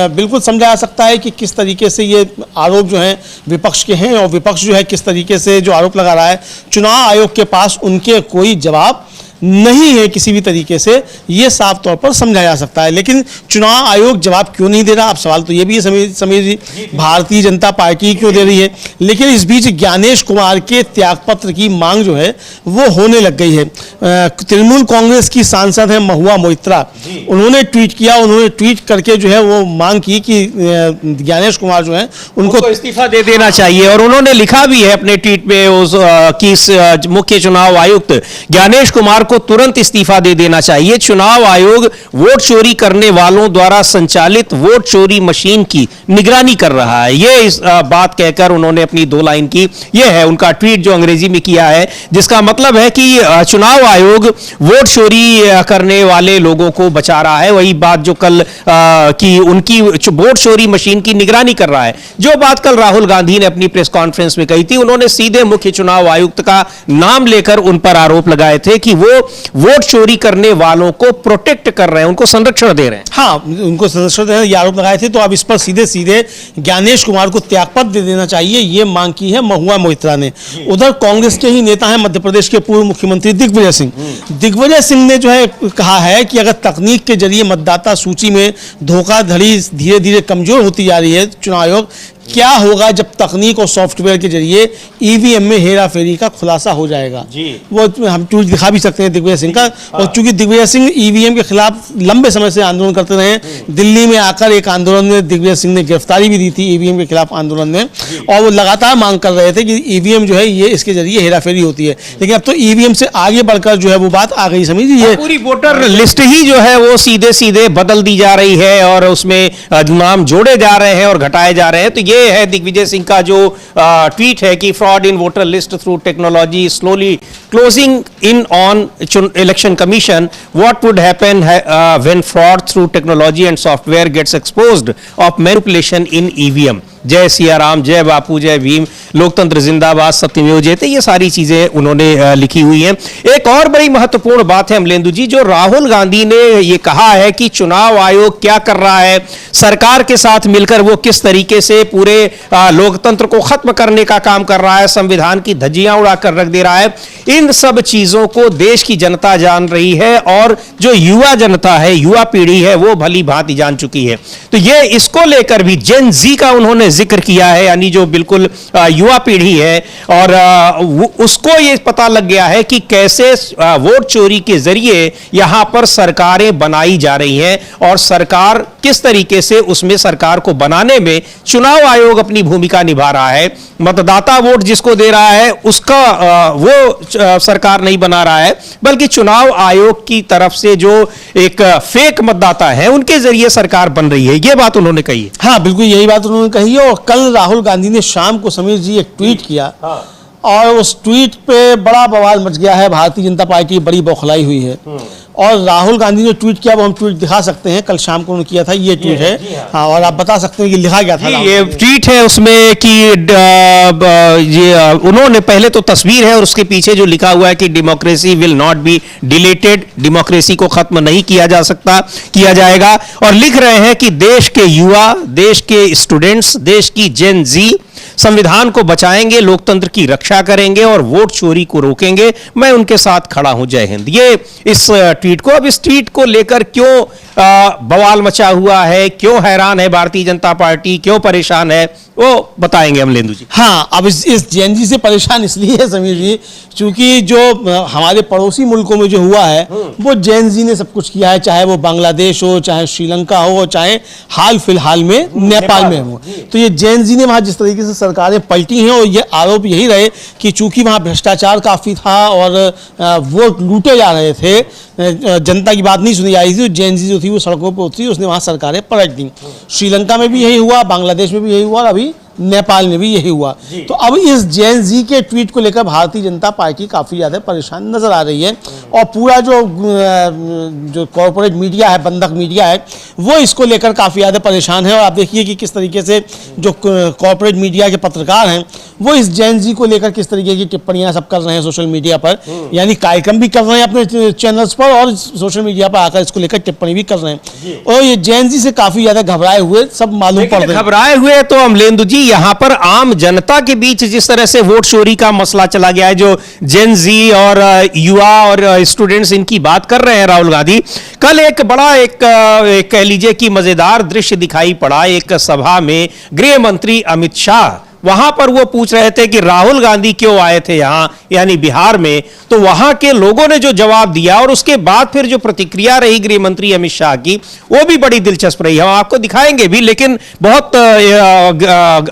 बिल्कुल समझा जा सकता है कि किस तरीके से ये आरोप जो हैं विपक्ष के हैं, और विपक्ष जो है किस तरीके से जो आरोप लगा रहा है, चुनाव आयोग के पास उनके कोई जवाब नहीं है किसी भी तरीके से, ये साफ तौर पर समझा जा सकता है। लेकिन चुनाव आयोग जवाब क्यों नहीं दे रहा, अब सवाल तो ये भी है समीर जी, भारतीय जनता पार्टी क्यों दे रही है। लेकिन इस बीच ज्ञानेश कुमार के त्यागपत्र की मांग जो है वो होने लग गई है। तृणमूल कांग्रेस की सांसद है महुआ मोइत्रा, उन्होंने ट्वीट किया, उन्होंने ट्वीट करके जो है वो मांग की कि ज्ञानेश कुमार जो है उनको इस्तीफा दे देना चाहिए। और उन्होंने लिखा भी है अपने ट्वीट में कि मुख्य चुनाव आयुक्त ज्ञानेश कुमार को तुरंत इस्तीफा दे देना चाहिए। चुनाव आयोग वोट चोरी करने वालों द्वारा संचालित वोट चोरी मशीन की निगरानी कर रहा है। ये इस बात कहकर उन्होंने अपनी 2 लाइन की, ये है उनका ट्वीट जो अंग्रेजी में किया है, जिसका मतलब है कि चुनाव आयोग वोट चोरी करने वाले लोगों को बचा रहा है। वही बात जो कल की उनकी वोट चोरी मशीन की निगरानी कर रहा है, जो बात कल राहुल गांधी ने अपनी प्रेस कॉन्फ्रेंस में कही थी। उन्होंने सीधे मुख्य चुनाव आयुक्त का नाम लेकर उन पर आरोप लगाए थे कि वो वोट चोरी करने वालों को प्रोटेक्ट कर रहे हैं, उनको संरक्षण दे रहे हैं। हाँ, उनको संरक्षण दे रहे हैं, ये आरोप लगाए थे। तो अब इस पर सीधे सीधे ज्ञानेश कुमार को त्यागपत्र दे देना चाहिए, ये मांग की है महुआ मोइत्रा ने। उधर कांग्रेस के ही नेता हैं मध्य प्रदेश के पूर्व मुख्यमंत्री दिग्विजय सिंह। दिग्विजय सिंह ने जो है कहा है कि अगर तकनीक के जरिए मतदाता सूची में धोखाधड़ी धीरे धीरे कमजोर होती जा रही है, चुनाव आयोग क्या होगा जब तकनीक और सॉफ्टवेयर के जरिए ईवीएम में हेराफेरी का खुलासा हो जाएगा। वो हम ट्वीट दिखा भी सकते हैं दिग्विजय सिंह का। और चूंकि दिग्विजय सिंह ईवीएम के खिलाफ लंबे समय से आंदोलन करते रहे, दिल्ली में आकर एक आंदोलन में दिग्विजय सिंह ने गिरफ्तारी भी दी थी ईवीएम के खिलाफ आंदोलन में, और वो लगातार मांग कर रहे थे कि ईवीएम जो है ये इसके जरिए हेराफेरी होती है। लेकिन अब तो ईवीएम से आगे बढ़कर जो है वो बात आ गई समझ, ये पूरी वोटर लिस्ट ही जो है वो सीधे सीधे बदल दी जा रही है और उसमें नाम जोड़े जा रहे हैं और घटाए जा रहे हैं। तो ये है दिग्विजय सिंह का जो ट्वीट है कि fraud in voter list through technology slowly closing in on election commission, what would happen when fraud through technology and software gets exposed of manipulation in EVM. जय सिया राम, जय बापू, जय भीम, लोकतंत्र जिंदाबाद, सत्यमेव जयते, ये सारी चीजें उन्होंने लिखी हुई हैं। एक और बड़ी महत्वपूर्ण बात है अमलेंदु जी, जो राहुल गांधी ने ये कहा है कि चुनाव आयोग क्या कर रहा है, सरकार के साथ मिलकर वो किस तरीके से पूरे लोकतंत्र को खत्म करने का काम कर रहा है, संविधान की धज्जियां उड़ाकर रख दे रहा है। इन सब चीजों को देश की जनता जान रही है, और जो युवा जनता है, युवा पीढ़ी है, वो भली भांति जान चुकी है। तो ये इसको लेकर भी जेन जी का उन्होंने जिक्र किया है, यानी जो बिल्कुल युवा पीढ़ी है, और उसको ये पता लग गया है कि कैसे वोट चोरी के जरिए यहां पर सरकारें बनाई जा रही हैं, और सरकार किस तरीके से उसमें सरकार को बनाने में चुनाव आयोग अपनी भूमिका निभा रहा है। मतदाता वोट जिसको दे रहा है उसका वो सरकार नहीं बना रहा है, बल्कि चुनाव आयोग की तरफ से जो एक फेक मतदाता है उनके जरिए सरकार बन रही है। ये बात उन्होंने कही है। हाँ बिल्कुल यही बात उन्होंने कही है। और कल राहुल गांधी ने शाम को समीर जी एक ट्वीट किया, और उस ट्वीट पे बड़ा बवाल मच गया है, भारतीय जनता पार्टी बड़ी बौखलाई हुई है। और राहुल गांधी ने ट्वीट किया, वो हम ट्वीट दिखा सकते हैं, कल शाम को उन्होंने किया था, ये ट्वीट है। हाँ, और आप बता सकते हैं कि लिखा गया था। ये ट्वीट है उसमें कि ये उन्होंने पहले तो तस्वीर है और उसके पीछे जो लिखा हुआ है कि democracy will not be deleted, democracy को खत्म नहीं किया जा सकता, किया जाएगा। और लिख रहे हैं कि देश के युवा, देश के स्टूडेंट्स, देश की जेन जी संविधान को बचाएंगे, लोकतंत्र की रक्षा करेंगे और वोट चोरी को रोकेंगे। मैं उनके साथ खड़ा हूं, जय हिंद। ये इस ट्वीट को, अब इस ट्वीट को लेकर क्यों बवाल मचा हुआ है, क्यों हैरान है भारतीय जनता पार्टी, क्यों परेशान है, वो बताएंगे अमलेंदु जी। हाँ, अब इस जेएनजी से परेशान इसलिए है समीर जी, क्योंकि जो हमारे पड़ोसी मुल्कों में जो हुआ है वो जेएनजी ने सब कुछ किया है, चाहे वो बांग्लादेश हो, चाहे श्रीलंका हो, चाहे हाल फिलहाल में नेपाल में हो। तो ये जेएनजी ने वहां जिस तरीके से सरकारें पलटी हैं, और ये आरोप यही रहे कि चूंकि वहां भ्रष्टाचार काफी था और वोट लूटे जा रहे थे, जनता की बात नहीं सुनी जा रही थी, जेएनजी जो थी वो सड़कों पर उतरी, उसने वहां सरकारें पलट दी। श्रीलंका में भी यही हुआ, बांग्लादेश में भी यही हुआ, और अभी नेपाल में भी यही हुआ। तो अब इस जेन जी के ट्वीट को लेकर भारतीय जनता पार्टी काफी ज्यादा परेशान नजर आ रही है और पूरा जो कॉर्पोरेट मीडिया है, बंधक मीडिया है, वो इसको लेकर काफी ज्यादा परेशान है। और आप देखिए कि किस तरीके से जो कॉर्पोरेट मीडिया के पत्रकार हैं वो इस जेन जी को लेकर किस तरीके की टिप्पणियां सब कर रहे हैं सोशल मीडिया पर, यानी कार्यक्रम भी कर रहे हैं अपने चैनल्स पर और सोशल मीडिया पर आकर इसको लेकर टिप्पणी भी कर रहे हैं। और ये जेन जी से काफी ज्यादा घबराए हुए सब मालूम पड़ रहे हैं। घबराए हुए तो अमलेंदु जी यहाँ पर आम जनता के बीच जिस तरह से वोट चोरी का मसला चला गया है, जो जेन जी और युवा और स्टूडेंट्स इनकी बात कर रहे हैं राहुल गांधी, कल एक बड़ा एक कह लीजिए कि मजेदार दृश्य दिखाई पड़ा एक सभा में। गृह मंत्री अमित शाह वहां पर वो पूछ रहे थे कि राहुल गांधी क्यों आए थे यहां, यानी बिहार में, तो वहां के लोगों ने जो जवाब दिया और उसके बाद फिर जो प्रतिक्रिया रही गृह मंत्री अमित शाह की, वो भी बड़ी दिलचस्प रही। हम आपको दिखाएंगे भी, लेकिन बहुत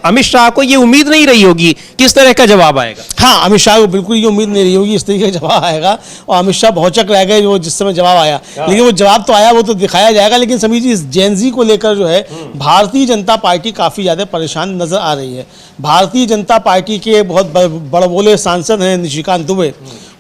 अमित शाह को ये उम्मीद नहीं रही होगी किस तरह का जवाब आएगा। हाँ, अमित शाह को बिल्कुल ये उम्मीद नहीं रही होगी इस तरीके का जवाब आएगा और अमित शाह भौचक रह गए वो जिस समय जवाब आया। लेकिन वो जवाब तो आया, वो तो दिखाया जाएगा। लेकिन समीर जी, इस जेन जी को लेकर जो है भारतीय जनता पार्टी काफी ज्यादा परेशान नजर आ रही है। भारतीय जनता पार्टी के बहुत बड़बोले सांसद हैं निशिकांत दुबे,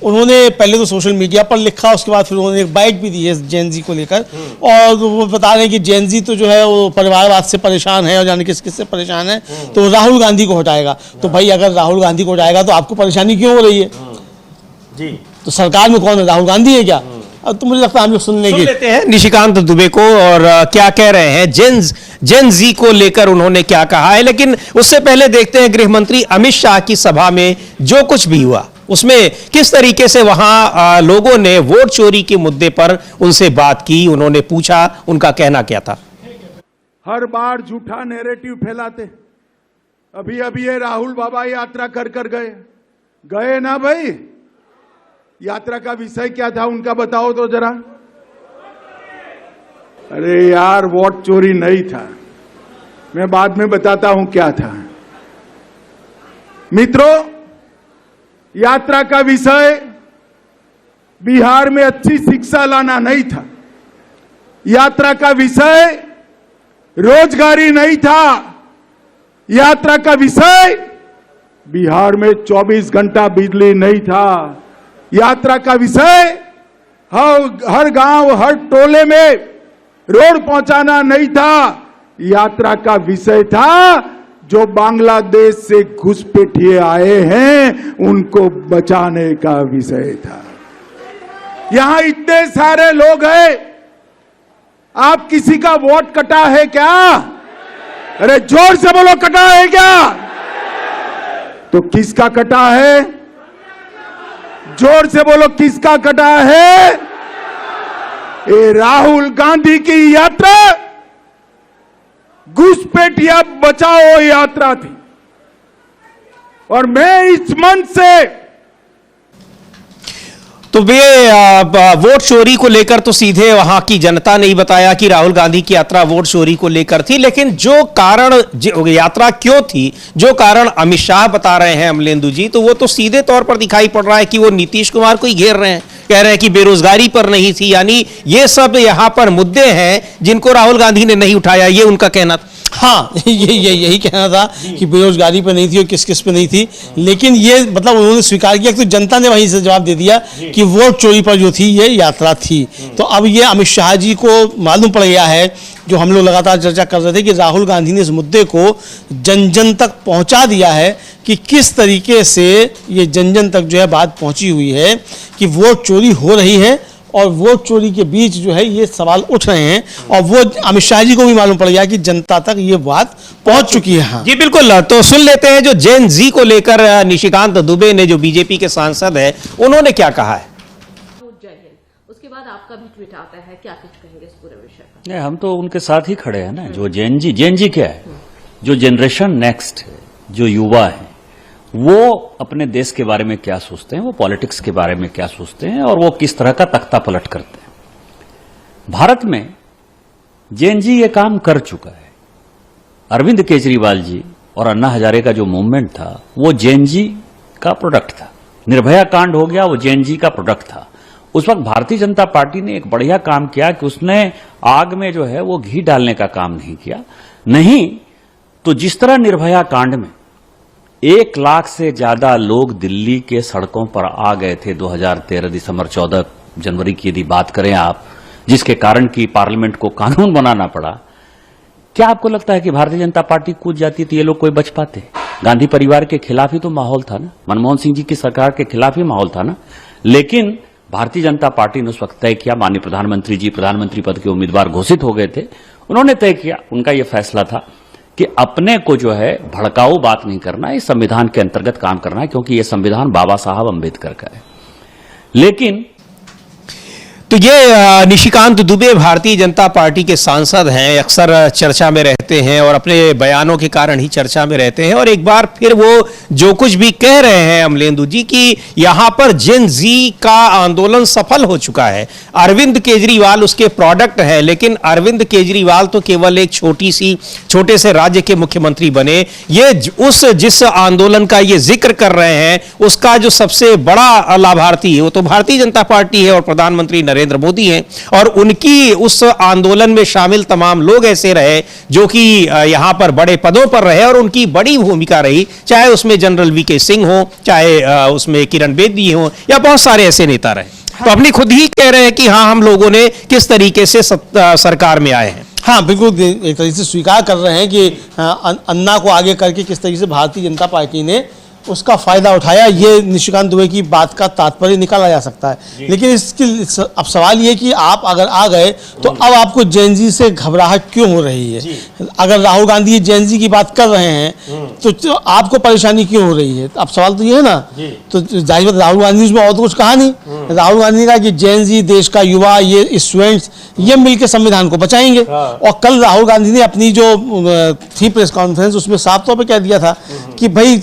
उन्होंने पहले तो सोशल मीडिया पर लिखा, उसके बाद फिर उन्होंने एक बाइट भी दी है जेन जी को लेकर और वो बता रहे हैं कि जेन जी तो जो है वो परिवारवाद से परेशान है और जाने किस किस से परेशान है, तो राहुल गांधी को हटाएगा। तो भाई अगर राहुल गांधी को हटाएगा तो आपको परेशानी क्यों हो रही है जी? तो सरकार में कौन है, राहुल गांधी है क्या? अब तो मुझे लगता है हम लोग सुन लेते हैं निशिकांत दुबे को और क्या कह रहे हैं जेन जी को लेकर उन्होंने क्या कहा है। लेकिन उससे पहले देखते हैं गृह मंत्री अमित शाह की सभा में जो कुछ भी हुआ उसमें किस तरीके से वहां लोगों ने वोट चोरी के मुद्दे पर उनसे बात की, उन्होंने पूछा, उनका कहना क्या था। हर बार झूठा नैरेटिव फैलाते। अभी अभी ये राहुल बाबा यात्रा कर गए ना भाई। यात्रा का विषय क्या था उनका बताओ तो जरा। अरे यार, वोट चोरी नहीं था, मैं बाद में बताता हूं क्या था। मित्रों, यात्रा का विषय बिहार में अच्छी शिक्षा लाना नहीं था। यात्रा का विषय रोजगारी नहीं था। यात्रा का विषय बिहार में 24 घंटा बिजली नहीं था। यात्रा का विषय हर गांव हर टोले में रोड पहुंचाना नहीं था। यात्रा का विषय था जो बांग्लादेश से घुसपैठिए आए हैं उनको बचाने का विषय था। यहां इतने सारे लोग हैं, आप किसी का वोट कटा है क्या? अरे जोर से बोलो, कटा है क्या? तो किसका कटा है? जोर से बोलो, किसका कटा है? ये राहुल गांधी की यात्रा घुसपैठिया बचाओ यात्रा थी और मैं इस मंच से तो वे वोट चोरी को लेकर तो सीधे वहां की जनता ने ही बताया कि राहुल गांधी की यात्रा वोट चोरी को लेकर थी। लेकिन जो कारण यात्रा क्यों थी, जो कारण अमित शाह बता रहे हैं अमलेंदु जी, तो वो तो सीधे तौर पर दिखाई पड़ रहा है कि वो नीतीश कुमार को ही घेर रहे हैं, कह रहे हैं कि बेरोजगारी पर नहीं थी, यानी ये सब यहां पर मुद्दे हैं जिनको राहुल गांधी ने नहीं उठाया, ये उनका कहना था। हाँ, यही कहना था कि बेरोजगारी पे नहीं थी और किस किस पे नहीं थी। लेकिन ये मतलब उन्होंने स्वीकार किया, तो जनता ने वहीं से जवाब दे दिया कि वोट चोरी पर जो थी ये यात्रा थी। तो अब ये अमित शाह जी को मालूम पड़ गया है, जो हम लोग लगातार चर्चा कर रहे थे, कि राहुल गांधी ने इस मुद्दे को जन जन तक पहुंचा दिया है कि किस तरीके से ये जन जन तक जो है बात पहुंची हुई है कि वोट चोरी हो रही है और वोट चोरी के बीच जो है ये सवाल उठ रहे हैं। और वो अमित शाह जी को भी मालूम पड़ गया कि जनता तक ये बात पहुंच चुकी है। हाँ जी बिल्कुल। तो सुन लेते हैं जो जेन जी को लेकर निशिकांत दुबे ने, जो बीजेपी के सांसद है, उन्होंने क्या कहा है। जय हिंद। उसके बाद आपका भी ट्वीट आता है, क्या कुछ कहेंगे इस पूरे विषय पर? नहीं, हम तो उनके साथ ही खड़े हैं ना। जो जेन जी क्या है? जो जनरेशन नेक्स्ट है, जो युवा है, वो अपने देश के बारे में क्या सोचते हैं, वो पॉलिटिक्स के बारे में क्या सोचते हैं और वो किस तरह का तख्ता पलट करते हैं। भारत में जेन जी ये काम कर चुका है। अरविंद केजरीवाल जी और अन्ना हजारे का जो मूवमेंट था वो जेन जी का प्रोडक्ट था। निर्भया कांड हो गया, वो जेन जी का प्रोडक्ट था। उस वक्त भारतीय जनता पार्टी ने एक बढ़िया काम किया कि उसने आग में जो है वो घी डालने का काम नहीं किया। नहीं तो जिस तरह निर्भया कांड में 1 लाख से ज्यादा लोग दिल्ली के सड़कों पर आ गए थे 2013 दिसंबर 14 जनवरी की यदि बात करें आप, जिसके कारण कि पार्लियामेंट को कानून बनाना पड़ा, क्या आपको लगता है कि भारतीय जनता पार्टी कूद जाती तो ये लोग कोई बच पाते? गांधी परिवार के खिलाफ ही तो माहौल था ना, मनमोहन सिंह जी की सरकार के खिलाफ ही माहौल था ना। लेकिन भारतीय जनता पार्टी ने उस वक्त तय किया, माननीय प्रधानमंत्री जी प्रधानमंत्री पद के उम्मीदवार घोषित हो गए थे, उन्होंने तय किया, उनका यह फैसला था कि अपने को जो है भड़काऊ बात नहीं करना है, इस संविधान के अंतर्गत काम करना है, क्योंकि यह संविधान बाबा साहब अंबेडकर का है। लेकिन तो ये निशिकांत दुबे भारतीय जनता पार्टी के सांसद हैं, अक्सर चर्चा में रहते हैं और अपने बयानों के कारण ही चर्चा में रहते हैं। और एक बार फिर वो जो कुछ भी कह रहे हैं अमलेंदु जी कि यहां पर जेन जी का आंदोलन सफल हो चुका है, अरविंद केजरीवाल उसके प्रोडक्ट है, लेकिन अरविंद केजरीवाल तो केवल एक छोटे से राज्य के मुख्यमंत्री बने। ये जिस आंदोलन का ये जिक्र कर रहे हैं उसका जो सबसे बड़ा लाभार्थी है वो तो भारतीय जनता पार्टी है और प्रधानमंत्री नरेंद्र मोदी हैं। और उनकी उस आंदोलन में शामिल तमाम लोग ऐसे रहे जो कि यहां पर बड़े पदों पर रहे और उनकी बड़ी भूमिका रही, चाहे उसमें जनरल वीके सिंह हो, चाहे उसमें किरण बेदी हो, या बहुत सारे ऐसे नेता रहे। तो अपनी खुद ही कह रहे हैं कि हाँ, हम लोगों ने किस तरीके से सरकार में आए हैं। हाँ, बिल्कुल एक तरीके से स्वीकार कर रहे हैं कि अन्ना को आगे करके किस तरीके से भारतीय जनता पार्टी ने उसका फायदा उठाया, ये निशिकांत दुबे की बात का तात्पर्य निकाला जा सकता है। लेकिन इसकी अब सवाल ये कि आप अगर आ गए तो अब आपको जेएनजी से घबराहट क्यों हो रही है? अगर राहुल गांधी जेएनजी की बात कर रहे हैं तो आपको परेशानी क्यों हो रही है? अब सवाल तो ये है ना। तो जाहिर बात राहुल गांधी उसमें और तो कुछ कहा नहीं। राहुल गांधी ने कहा कि जेएनजी, देश का युवा, ये स्टूडेंट्स, ये मिलकर संविधान को बचाएंगे। और कल राहुल गांधी ने अपनी जो थी प्रेस कॉन्फ्रेंस, उसमें साफ तौर पर कह दिया था कि भाई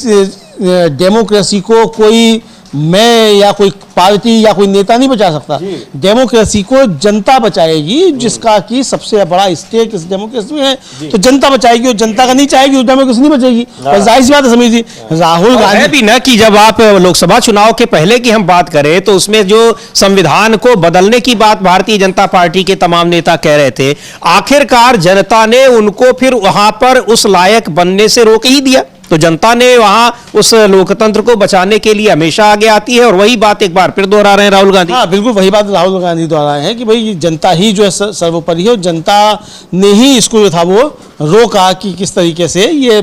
डेमोक्रेसी को कोई मैं या कोई पार्टी या कोई नेता नहीं बचा सकता, डेमोक्रेसी को जनता बचाएगी, जिसका कि सबसे बड़ा स्टेक इस डेमोक्रेसी में है। तो जनता बचाएगी और जनता का नहीं चाहेगी तो डेमोक्रेसी नहीं बचेगी। और जाहिर सी बात है समीर जी, राहुल गांधी भी ना कि जब आप लोकसभा चुनाव के पहले की हम बात करें तो उसमें जो संविधान को बदलने की बात भारतीय जनता पार्टी के तमाम नेता कह रहे थे, आखिरकार जनता ने उनको फिर वहां पर उस लायक बनने से रोक ही दिया। तो जनता ने वहां उस लोकतंत्र को बचाने के लिए हमेशा आगे आती है और वही बात एक बार फिर दोहरा रहे हैं राहुल गांधी। हाँ, बिल्कुल वही बात राहुल गांधी दोहराए हैं कि भाई जनता ही जो है सर्वोपरि है और जनता ने ही इसको जो था वो रोका कि किस तरीके से ये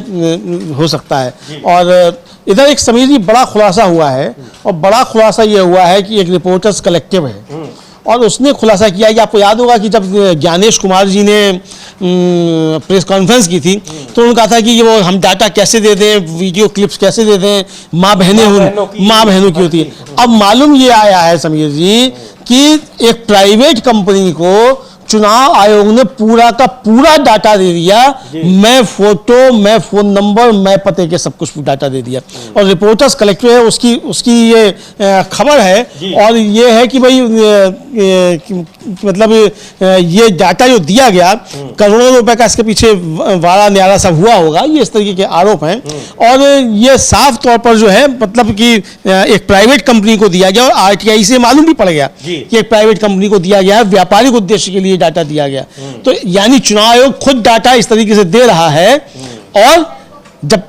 हो सकता है। और इधर एक समीर जी बड़ा खुलासा हुआ है, और बड़ा खुलासा ये हुआ है कि एक रिपोर्टर्स कलेक्टिव है और उसने खुलासा किया कि आपको याद होगा कि जब ज्ञानेश कुमार जी ने प्रेस कॉन्फ्रेंस की थी तो उन्होंने कहा था कि ये वो हम डाटा कैसे दे दें, वीडियो क्लिप्स कैसे दे दें, माँ बहनों की होती है। अब मालूम ये आया है समीर जी कि एक प्राइवेट कंपनी को चुनाव आयोग ने पूरा का पूरा डाटा दे दिया, मैं फोटो, मैं फोन नंबर, मैं पते के सब कुछ डाटा दे दिया। और रिपोर्टर्स कलेक्टिव है उसकी ये खबर है, और ये है कि भाई मतलब ये डाटा जो दिया गया, करोड़ों रुपए का इसके पीछे वारा न्यारा सब हुआ होगा, ये इस तरीके के आरोप हैं। और ये साफ तौर पर जो है मतलब कि एक प्राइवेट कंपनी को दिया गया और आरटीआई से मालूम भी पड़ गया कि एक प्राइवेट कंपनी को दिया गया है, व्यापारिक उद्देश्य के लिए डाटा दिया गया। तो यानी चुनाव आयोग खुद डाटा इस तरीके से दे रहा है, और जब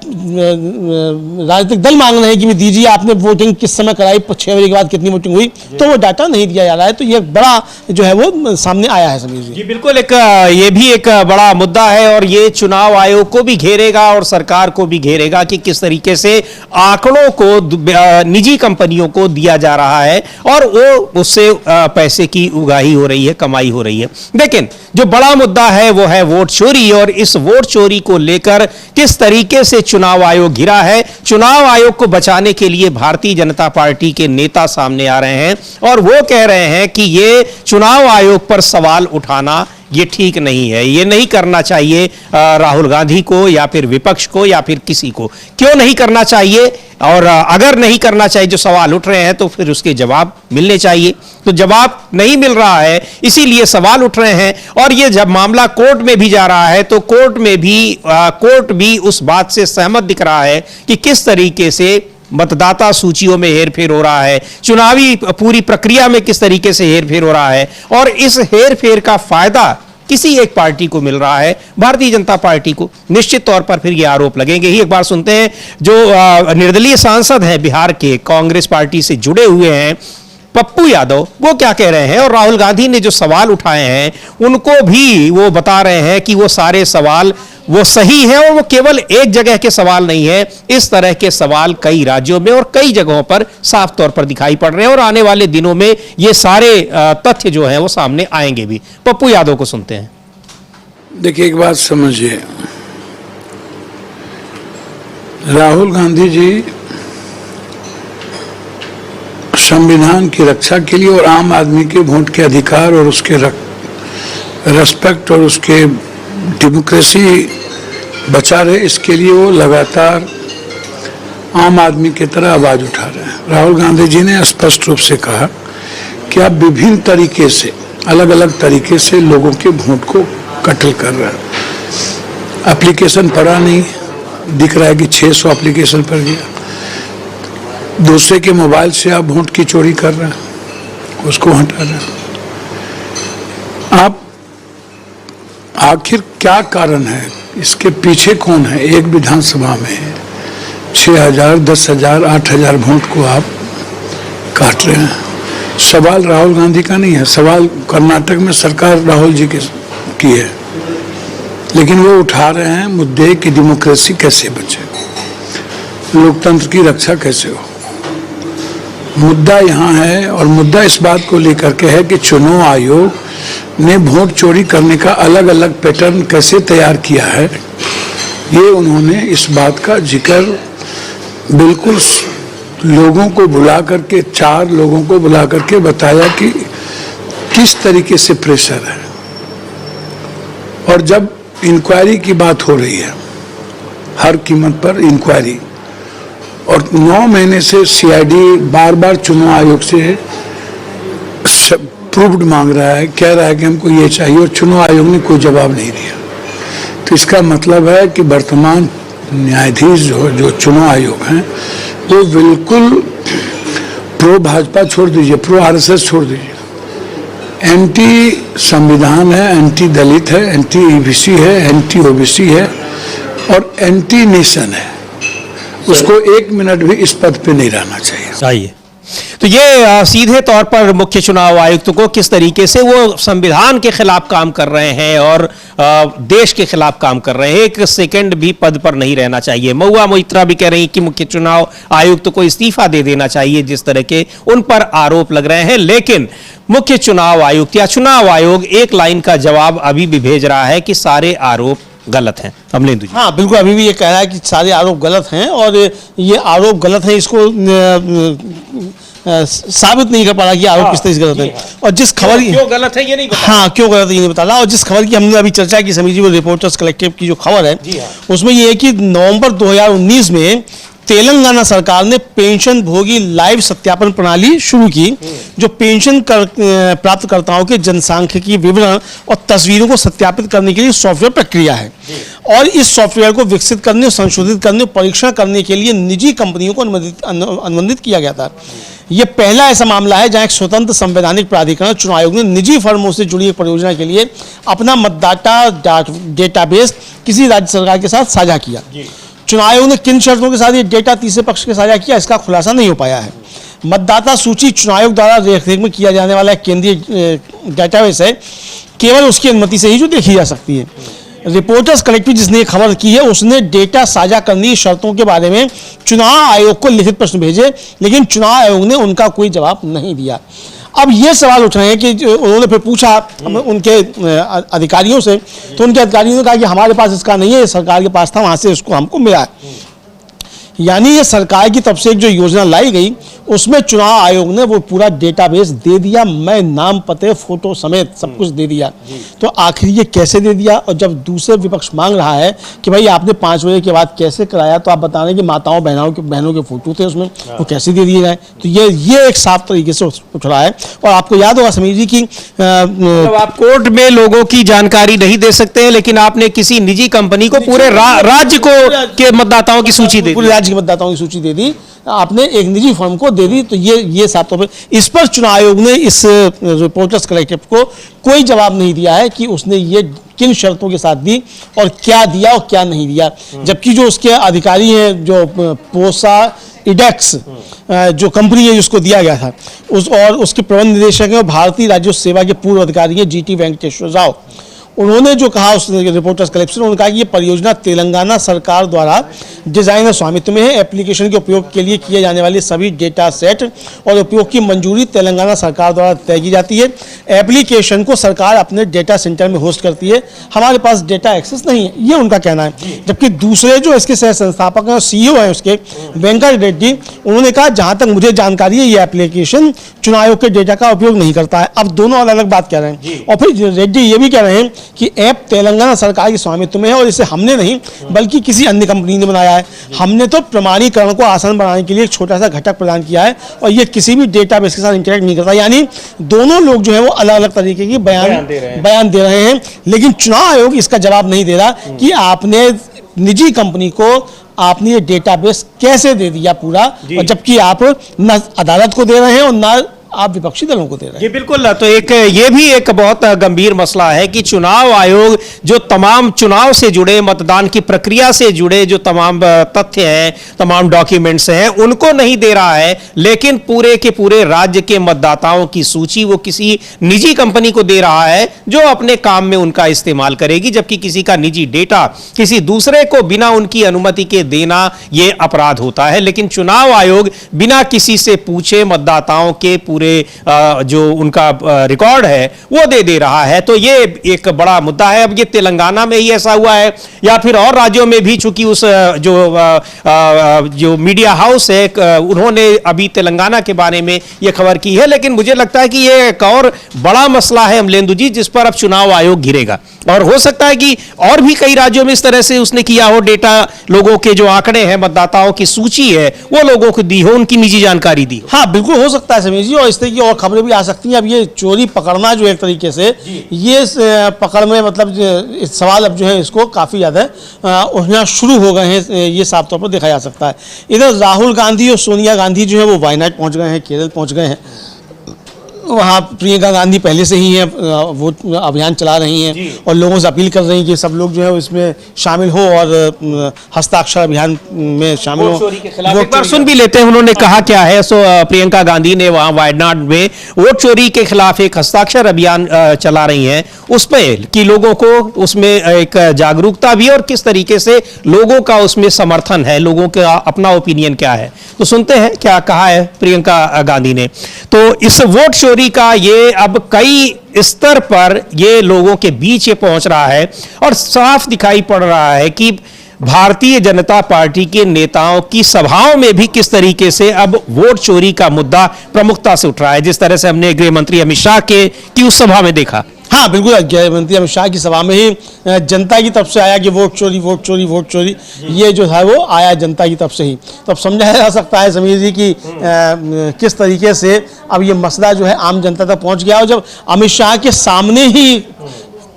राजनीतिक दल मांग रहे हैं कि दीजिए आपने वोटिंग किस समय कराई, 6 बजे के बाद कितनी वोटिंग हुई, तो वो डाटा नहीं दिया जा रहा है। तो ये बड़ा जो है वो सामने आया है समीर जी। बिल्कुल, ये भी एक बड़ा मुद्दा है और ये चुनाव आयोग को भी घेरेगा और सरकार को भी घेरेगा कि किस तरीके से आंकड़ों को निजी कंपनियों को दिया जा रहा है और वो उससे पैसे की उगाही हो रही है, कमाई हो रही है। लेकिन जो बड़ा मुद्दा है वो है वोट चोरी, और इस वोट चोरी को लेकर किस तरीके से चुनाव आयोग घिरा है। चुनाव आयोग को बचाने के लिए भारतीय जनता पार्टी के नेता सामने आ रहे हैं और वो कह रहे हैं कि ये चुनाव आयोग पर सवाल उठाना ये ठीक नहीं है, ये नहीं करना चाहिए राहुल गांधी को या फिर विपक्ष को या फिर किसी को। क्यों नहीं करना चाहिए? और अगर नहीं करना चाहिए, जो सवाल उठ रहे हैं, तो फिर उसके जवाब मिलने चाहिए। तो जवाब नहीं मिल रहा है, इसीलिए सवाल उठ रहे हैं। और ये जब मामला कोर्ट में भी जा रहा है तो कोर्ट भी उस बात से सहमत दिख रहा है कि किस तरीके से मतदाता सूचियों में हेरफेर हो रहा है, चुनावी पूरी प्रक्रिया में किस तरीके से हेरफेर हो रहा है, और इस हेरफेर का फायदा किसी एक पार्टी को मिल रहा है, भारतीय जनता पार्टी को, निश्चित तौर पर फिर ये आरोप लगेंगे ही। एक बार सुनते हैं जो निर्दलीय सांसद हैं बिहार के, कांग्रेस पार्टी से जुड़े हुए हैं, पप्पू यादव, वो क्या कह रहे हैं। और राहुल गांधी ने जो सवाल उठाए हैं उनको भी वो बता रहे हैं कि वो सारे सवाल वो सही है और वो केवल एक जगह के सवाल नहीं है। इस तरह के सवाल कई राज्यों में और कई जगहों पर साफ तौर पर दिखाई पड़ रहे हैं और आने वाले दिनों में ये सारे तथ्य जो हैं वो सामने आएंगे भी। पप्पू यादव को सुनते हैं। देखिए, एक बात समझिए, राहुल गांधी जी संविधान की रक्षा के लिए और आम आदमी के वोट के अधिकार और उसके रेस्पेक्ट और उसके डेमोक्रेसी बचा रहे, इसके लिए वो लगातार आम आदमी की तरह आवाज उठा रहे हैं। राहुल गांधी जी ने स्पष्ट रूप से कहा कि आप विभिन्न तरीके से, अलग अलग तरीके से लोगों के वोट को कत्ल कर रहे हैं। एप्लीकेशन पड़ा नहीं, दिख रहा है कि 600 एप्लीकेशन पड़ गया। दूसरे के मोबाइल से आप वोट की चोरी कर रहे हैं, उसको हटा रहे हैं। आप आखिर क्या कारण है, इसके पीछे कौन है? एक विधानसभा में 6,000, 10,000, 8,000 वोट को आप काट रहे हैं। सवाल राहुल गांधी का नहीं है, सवाल कर्नाटक में सरकार राहुल जी की है, लेकिन वो उठा रहे हैं मुद्दे कि डेमोक्रेसी कैसे बचे, लोकतंत्र की रक्षा कैसे हो। मुद्दा यहाँ है और मुद्दा इस बात को लेकर के है कि चुनाव आयोग ने वोट चोरी करने का अलग अलग पैटर्न कैसे तैयार किया है। ये उन्होंने इस बात का जिक्र बिल्कुल लोगों को बुला करके, 4 लोगों को बुला करके बताया कि किस तरीके से प्रेशर है। और जब इंक्वायरी की बात हो रही है, हर कीमत पर इंक्वायरी, और 9 महीने से सीआईडी बार बार चुनाव आयोग से प्रूव्ड मांग रहा है, कह रहा है कि हमको ये चाहिए, और चुनाव आयोग ने कोई जवाब नहीं दिया। तो इसका मतलब है कि वर्तमान न्यायाधीश जो चुनाव आयोग हैं वो बिल्कुल प्रो भाजपा छोड़ दीजिए, प्रो आरएसएस छोड़ दीजिए, एंटी संविधान है, एंटी दलित है, एंटी ईबीसी है, एंटी ओबीसी है और एंटी नेशन है। उसको 1 मिनट भी इस पद पे नहीं रहना चाहिए। तो ये सीधे तौर पर मुख्य चुनाव आयुक्त को किस तरीके से वो संविधान के खिलाफ काम कर रहे हैं और देश के खिलाफ काम कर रहे हैं। 1 सेकंड भी पद पर नहीं रहना चाहिए। महुआ मोइत्रा भी कह रही कि मुख्य चुनाव आयुक्त को इस्तीफा दे देना चाहिए, जिस तरह के उन पर आरोप लग रहे हैं। लेकिन मुख्य चुनाव आयुक्त या चुनाव आयोग एक लाइन का जवाब अभी भी भेज रहा है कि सारे आरोप गलत हैं। अमलेंदु जी। हाँ, बिल्कुल, अभी भी ये कह रहा है कि सारे आरोप गलत हैं और ये आरोप गलत है, इसको साबित नहीं कर पा रहा कि आरोप किस तरह से गलत है। और जिस खबर क्यों गलत है ये नहीं बता, हाँ क्यों गलत है ये नहीं बता रहा। और जिस खबर की हमने अभी चर्चा की समीर जी, वो रिपोर्टर्स कलेक्टिव की जो खबर है उसमें ये है कि नवंबर 2019 में तेलंगाना सरकार ने पेंशन भोगी लाइव सत्यापन प्रणाली शुरू की, जो पेंशन प्राप्तकर्ताओं के जनसांख्यिकीय विवरण और तस्वीरों को सत्यापित करने के लिए सॉफ्टवेयर प्रक्रिया है। और इस सॉफ्टवेयर को विकसित करने और संशोधित करने और परीक्षण करने के लिए निजी कंपनियों को अनुबंधित किया गया था। यह पहला ऐसा मामला है जहां एक स्वतंत्र संवैधानिक प्राधिकरण चुनाव आयोग ने निजी फर्मों से जुड़ी एक परियोजना के लिए अपना मतदाता डेटाबेस किसी राज्य सरकार के साथ साझा किया। चुनाव आयोग ने किन शर्तों के साथ ये डेटा तीसरे पक्ष के साझा किया, इसका खुलासा नहीं हो पाया है। मतदाता सूची चुनाव आयोग द्वारा देखरेख में किया जाने वाला केंद्रीय डेटाबेस है, केवल उसकी अनुमति से ही जो देखी जा सकती है। रिपोर्टर्स कलेक्टिव जिसने ये खबर की है उसने डेटा साझा करने की शर्तों के बारे में चुनाव आयोग को लिखित प्रश्न भेजे, लेकिन चुनाव आयोग ने उनका कोई जवाब नहीं दिया। अब ये सवाल उठ रहे हैं कि उन्होंने फिर पूछा उनके अधिकारियों से, तो उनके अधिकारियों ने कहा कि हमारे पास इसका नहीं है, सरकार के पास था, वहां से उसको हमको मिला है। यानी ये सरकार की तरफ से एक जो योजना लाई गई उसमें चुनाव आयोग ने वो पूरा डेटाबेस दे दिया, मैं नाम पते फोटो समेत सब कुछ दे दिया। तो आखिर ये कैसे दे दिया? और जब दूसरे विपक्ष मांग रहा है कि भाई आपने 5 बजे के बाद कैसे कराया, तो आप बता रहे हैं कि माताओं बहनों के फोटो थे उसमें, वो कैसे दे दिए जाए? तो ये एक साफ तरीके से उठ रहा है। और आपको याद होगा समीर जी की आप कोर्ट में लोगों की जानकारी नहीं दे सकते हैं, लेकिन आपने किसी निजी कंपनी को पूरे राज्य को के मतदाताओं की सूची दे दी। राज्य के मतदाताओं की सूची दे दी, आपने एक निजी फर्म को दे दी। तो ये साफ तौर पर इस पर चुनाव आयोग ने इस रिपोर्टर्स कलेक्टिव को कोई जवाब नहीं दिया है कि उसने ये किन शर्तों के साथ दी और क्या दिया और क्या नहीं दिया। जबकि जो उसके अधिकारी हैं, जो पोसा इडेक्स जो कंपनी है जिसको दिया गया था, और उसके प्रबंध निदेशक हैं भारतीय राजस्व सेवा के पूर्व अधिकारी हैं GT वेंकटेश्वर राव, उन्होंने जो कहा उस रिपोर्टर्स कलेक्शन, उन्होंने कहा कि ये परियोजना तेलंगाना सरकार द्वारा डिजाइन और स्वामित्व में है। एप्लीकेशन के उपयोग के लिए किए जाने वाले सभी डेटा सेट और उपयोग की मंजूरी तेलंगाना सरकार द्वारा तय की जाती है। एप्लीकेशन को सरकार अपने डेटा सेंटर में होस्ट करती है, हमारे पास डेटा एक्सेस नहीं है, ये उनका कहना है। जबकि दूसरे जो इसके सह संस्थापक हैं, CEO हैं उसके, वेंकट रेड्डी, उन्होंने कहा जहां तक मुझे जानकारी है ये एप्लीकेशन चुनाव आयोग के डेटा का उपयोग नहीं करता है। अब दोनों अलग अलग बात कह रहे हैं। और फिर रेड्डी ये भी कह रहे हैं कि ऐप तेलंगाना सरकार के स्वामित्व में है और इसे हमने नहीं बल्कि किसी अन्य कंपनी ने बनाया है। हमने तो प्रमाणीकरण को आसान बनाने के लिए एक छोटा सा घटक प्रदान किया है और ये किसी भी डेटाबेस के साथ इंटरेक्ट नहीं करता। यानी दोनों लोग जो है वो अलग अलग तरीके की बयान दे रहे हैं, लेकिन चुनाव आयोग इसका जवाब नहीं दे रहा कि आपने निजी कंपनी को आपने ये डेटाबेस कैसे दे दिया पूरा, और जबकि आप न अदालत को दे रहे हैं और न आप विपक्षी दलों को दे रहे हैं। जी बिल्कुल। तो एक ये भी एक बहुत गंभीर मसला है कि चुनाव आयोग जो तमाम चुनाव से जुड़े, मतदान की प्रक्रिया से जुड़े जो तमाम तथ्य हैं, तमाम डॉक्यूमेंट्स हैं, उनको नहीं दे रहा है, लेकिन पूरे के पूरे राज्य के मतदाताओं की सूची वो किसी निजी कंपनी को दे रहा है जो अपने काम में उनका इस्तेमाल करेगी। जबकि किसी का निजी डेटा किसी दूसरे को बिना उनकी अनुमति के देना यह अपराध होता है। लेकिन चुनाव आयोग बिना किसी से पूछे मतदाताओं के पूरे जो उनका रिकॉर्ड है वो दे रहा है। तो ये एक बड़ा मुद्दा है। अब ये तेलंगाना में ही ऐसा हुआ है या फिर और राज्यों में भी, चूंकि उस जो मीडिया हाउस है उन्होंने अभी तेलंगाना के बारे में ये खबर की है, लेकिन मुझे लगता है कि ये एक और बड़ा मसला है अमलेंदु जी, जिस पर अब चुनाव आयोग घिरेगा। और हो सकता है कि और भी कई राज्यों में इस तरह से उसने किया हो, डेटा लोगों के जो आंकड़े हैं, मतदाताओं की सूची है, वो लोगों को दी हो, उनकी निजी जानकारी दी हो। हाँ बिल्कुल हो सकता है समीर जी, और इस तरह की और खबरें भी आ सकती हैं। अब ये चोरी पकड़ना जो एक तरीके से ये पकड़ में मतलब इस सवाल अब जो है इसको काफी ज्यादा उठना शुरू हो गए हैं, ये साफ तौर पर देखा जा सकता है। इधर राहुल गांधी और सोनिया गांधी जो है वो वायनाड पहुंच गए हैं, केरल पहुंच गए हैं। वहाँ प्रियंका गांधी पहले से ही हैं, वो अभियान चला रही हैं और लोगों से अपील कर रही हैं कि सब लोग जो है इसमें शामिल हो और हस्ताक्षर अभियान में शामिल हो। एक बार सुन भी लेते हैं उन्होंने कहा क्या है। सो प्रियंका गांधी ने वहाँ वायनाड में वोट चोरी के खिलाफ एक हस्ताक्षर अभियान चला रही हैं, उस पर कि लोगों को उसमें एक जागरूकता भी और किस तरीके से लोगों का उसमें समर्थन है, लोगों का अपना ओपिनियन क्या है। तो सुनते हैं क्या कहा है प्रियंका गांधी ने। तो इस वोट चोरी का ये अब कई स्तर पर ये लोगों के बीच ये पहुंच रहा है और साफ दिखाई पड़ रहा है कि भारतीय जनता पार्टी के नेताओं की सभाओं में भी किस तरीके से अब वोट चोरी का मुद्दा प्रमुखता से उठ रहा है, जिस तरह से हमने गृह मंत्री अमित शाह की उस सभा में देखा। हाँ बिल्कुल, गृह मंत्री अमित शाह की सभा में ही जनता की तरफ से आया कि वोट चोरी वोट चोरी वोट चोरी, ये जो है वो आया जनता की तरफ से ही। तो अब समझा जा सकता है समीर जी कि किस तरीके से अब ये मसला जो है आम जनता तक पहुंच गया। और जब अमित शाह के सामने ही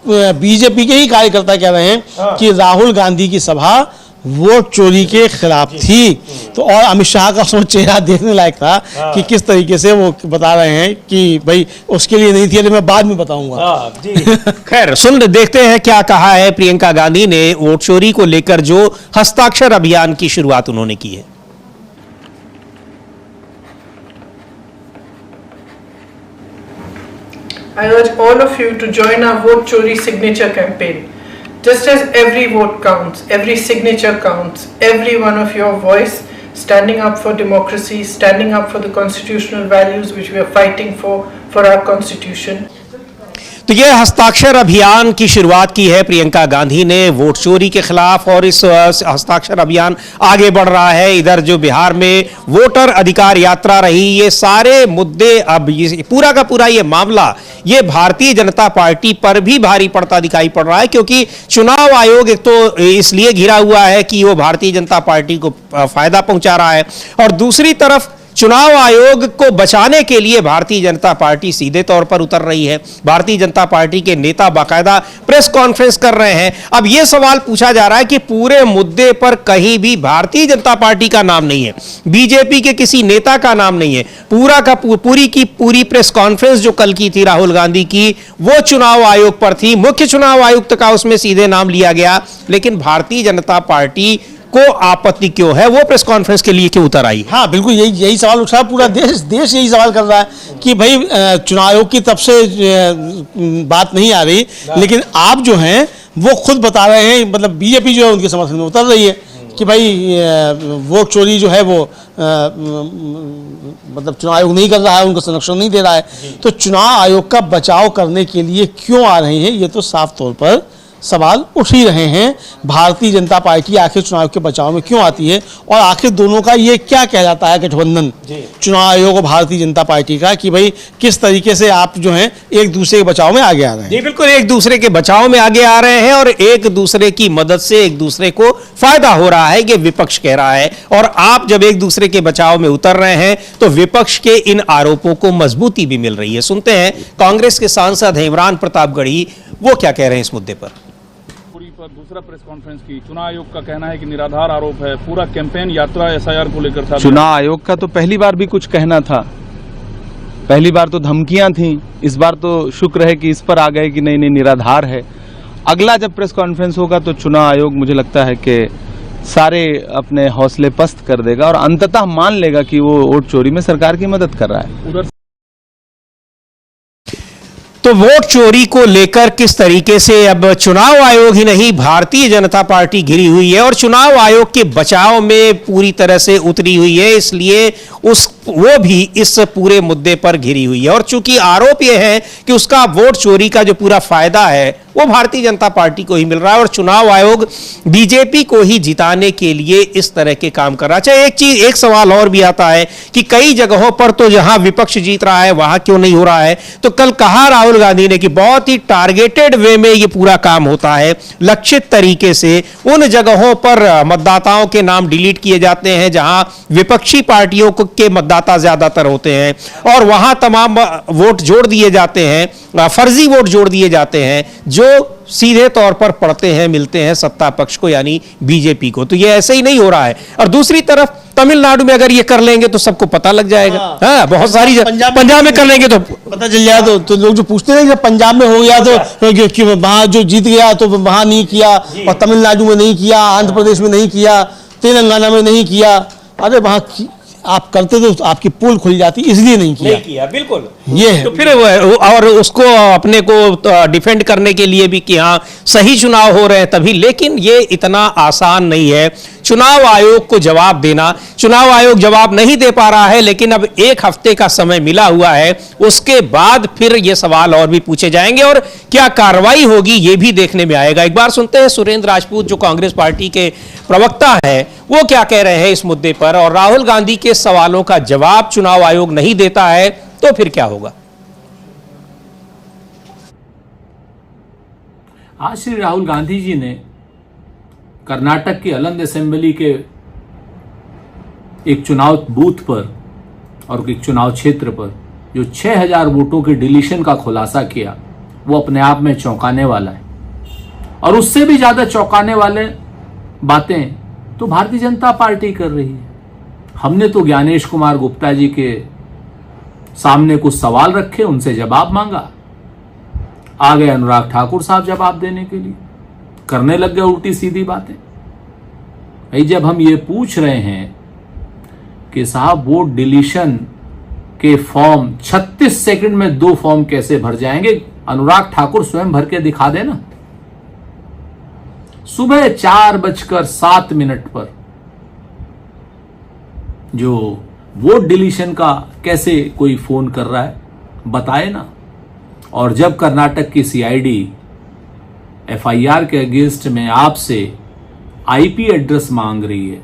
बीजेपी के ही कार्यकर्ता कह रहे हैं कि राहुल गांधी की सभा वोट चोरी के खिलाफ थी, तो और अमित शाह का उसमें चेहरा देखने लायक था कि किस तरीके से वो बता रहे हैं कि भाई उसके लिए नहीं थी, मैं बाद में बताऊंगा। खैर सुन देखते हैं क्या कहा है प्रियंका गांधी ने वोट चोरी को लेकर जो हस्ताक्षर अभियान की शुरुआत उन्होंने की है। I urge all of you to join our Vote Chori signature campaign. Just as every vote counts, every signature counts, every one of your voice standing up for democracy, standing up for the constitutional values which we are fighting for our constitution. तो यह हस्ताक्षर अभियान की शुरुआत की है प्रियंका गांधी ने vote चोरी के खिलाफ, और इस हस्ताक्षर अभियान आगे बढ़ रहा है। इधर जो बिहार में वोटर अधिकार यात्रा रही, ये सारे मुद्दे अब ये पूरा का पूरा ये मामला ये भारतीय जनता पार्टी पर भी भारी पड़ता दिखाई पड़ रहा है, क्योंकि चुनाव आयोग एक तो इसलिए घिरा हुआ है कि वो भारतीय जनता पार्टी को फायदा पहुंचा रहा है, और दूसरी तरफ चुनाव आयोग को बचाने के लिए भारतीय जनता पार्टी सीधे तौर पर उतर रही है। भारतीय जनता पार्टी के नेता बाकायदा प्रेस कॉन्फ्रेंस कर रहे हैं। अब यह सवाल पूछा जा रहा है कि पूरे मुद्दे पर कहीं भी भारतीय जनता पार्टी का नाम नहीं है, बीजेपी के किसी नेता का नाम नहीं है। पूरी की पूरी प्रेस कॉन्फ्रेंस जो कल की थी राहुल गांधी की, वो चुनाव आयोग पर थी। मुख्य चुनाव आयुक्त का उसमें सीधे नाम लिया गया, लेकिन भारतीय जनता पार्टी को आपत्ति क्यों है? वो प्रेस कॉन्फ्रेंस के लिए क्यों उतर आई? हाँ बिल्कुल, यही सवाल उठ रहा है। पूरा देश यही सवाल कर रहा है कि भाई चुनाव आयोग की तरफ से बात नहीं आ रही, लेकिन आप जो हैं वो खुद बता रहे हैं, मतलब बीजेपी जो है उनके समर्थन में उतर रही है कि भाई वोट चोरी जो है वो मतलब चुनाव आयोग नहीं कर रहा है, उनको संरक्षण नहीं दे रहा है। तो चुनाव आयोग का बचाव करने के लिए क्यों आ रहे हैं, ये तो साफ तौर पर सवाल उठ ही रहे हैं। भारतीय जनता पार्टी आखिर चुनाव के बचाव में क्यों आती है, और आखिर दोनों का ये क्या कह जाता है गठबंधन चुनाव आयोग और भारतीय जनता पार्टी का, कि भाई किस तरीके से आप जो हैं एक दूसरे के बचाव में आगे आ रहे हैं। जी बिल्कुल, एक दूसरे के बचाव में आगे आ रहे हैं और एक दूसरे की मदद से एक दूसरे को फायदा हो रहा है, ये विपक्ष कह रहा है। और आप जब एक दूसरे के बचाव में उतर रहे हैं तो विपक्ष के इन आरोपों को मजबूती भी मिल रही है। सुनते हैं कांग्रेस के सांसद इमरान प्रतापगढ़ी, वो क्या कह रहे हैं इस मुद्दे पर। पर दूसरा प्रेस कॉन्फ्रेंस की, चुनाव आयोग का कहना है कि निराधार आरोप है, पूरा कैंपेन यात्रा एसआईआर को लेकर था। चुनाव आयोग का तो पहली बार भी कुछ कहना था, पहली बार तो धमकियां थी, इस बार तो शुक्र है कि इस पर आ गए कि नहीं निराधार है। अगला जब प्रेस कॉन्फ्रेंस होगा तो चुनाव आयोग मुझे लगता है कि सारे अपने हौसले पस्त कर देगा और अंततः मान लेगा कि वो वोट चोरी में सरकार की मदद कर रहा है। उधर तो वोट चोरी को लेकर किस तरीके से अब चुनाव आयोग ही नहीं भारतीय जनता पार्टी घिरी हुई है और चुनाव आयोग के बचाव में पूरी तरह से उतरी हुई है, इसलिए वो भी इस पूरे मुद्दे पर घिरी हुई है। और चूंकि आरोप यह है कि उसका वोट चोरी का जो पूरा फायदा है वो भारतीय जनता पार्टी को ही मिल रहा है और चुनाव आयोग बीजेपी को ही जिताने के लिए इस तरह के काम कर रहा है। अच्छा, एक सवाल और भी आता है कि कई जगहों पर तो जहां विपक्ष जीत रहा है वहां क्यों नहीं हो रहा है। तो कल कहा राहुल गांधी ने कि बहुत ही टारगेटेड वे में ये पूरा काम होता है, लक्षित तरीके से उन जगहों पर मतदाताओं के नाम डिलीट किए जाते हैं जहां विपक्षी पार्टियों के मतदाता ज्यादातर होते हैं और वहां तमाम वोट जोड़ दिए जाते हैं, फर्जी वोट जोड़ दिए जाते हैं जो सीधे तौर पर पड़ते हैं, मिलते हैं सत्ता पक्ष को यानी बीजेपी को। तो ये ऐसे ही नहीं हो रहा है। और दूसरी तरफ तमिलनाडु में अगर ये कर लेंगे तो सबको पता लग जाएगा। हाँ, बहुत सारी पंजाब में कर लेंगे तो पता चल जाए। तो लोग जो पूछते हैं जब पंजाब में हो गया तो वहां जो जीत गया तो वहां नहीं किया और तमिलनाडु में नहीं किया, आंध्र प्रदेश में नहीं किया, तेलंगाना में नहीं किया। अरे वहां आप करते तो आपकी पोल खुल जाती, इसलिए नहीं किया। बिल्कुल ये तो फिर और उसको अपने को डिफेंड करने के लिए भी कि हाँ सही चुनाव हो रहे हैं तभी, लेकिन ये इतना आसान नहीं है चुनाव आयोग को जवाब देना। चुनाव आयोग जवाब नहीं दे पा रहा है, लेकिन अब एक हफ्ते का समय मिला हुआ है, उसके बाद फिर ये सवाल और भी पूछे जाएंगे और क्या कार्रवाई होगी ये भी देखने में आएगा। एक बार सुनते हैं सुरेंद्र राजपूत जो कांग्रेस पार्टी के प्रवक्ता है वो क्या कह रहे हैं इस मुद्दे पर। और राहुल गांधी के सवालों का जवाब चुनाव आयोग नहीं देता है तो फिर क्या होगा। आज श्री राहुल गांधी जी ने कर्नाटक की अलंद असेंबली के एक चुनाव बूथ पर और एक चुनाव क्षेत्र पर जो 6000 वोटों के डिलीशन का खुलासा किया, वो अपने आप में चौंकाने वाला है। और उससे भी ज्यादा चौंकाने वाले बातें तो भारतीय जनता पार्टी कर रही है। हमने तो ज्ञानेश कुमार गुप्ता जी के सामने कुछ सवाल रखे, उनसे जवाब मांगा, आ गए अनुराग ठाकुर साहब जवाब देने के लिए, करने लग गए उल्टी सीधी बातें। भाई जब हम ये पूछ रहे हैं कि साहब वोट डिलीशन के फॉर्म 36 सेकंड में 2 फॉर्म कैसे भर जाएंगे, अनुराग ठाकुर स्वयं भर के दिखा देना। सुबह 4:07 पर जो वोट डिलीशन का कैसे कोई फोन कर रहा है बताए ना। और जब कर्नाटक की सीआईडी एफआईआर के अगेंस्ट में आपसे आईपी एड्रेस मांग रही है,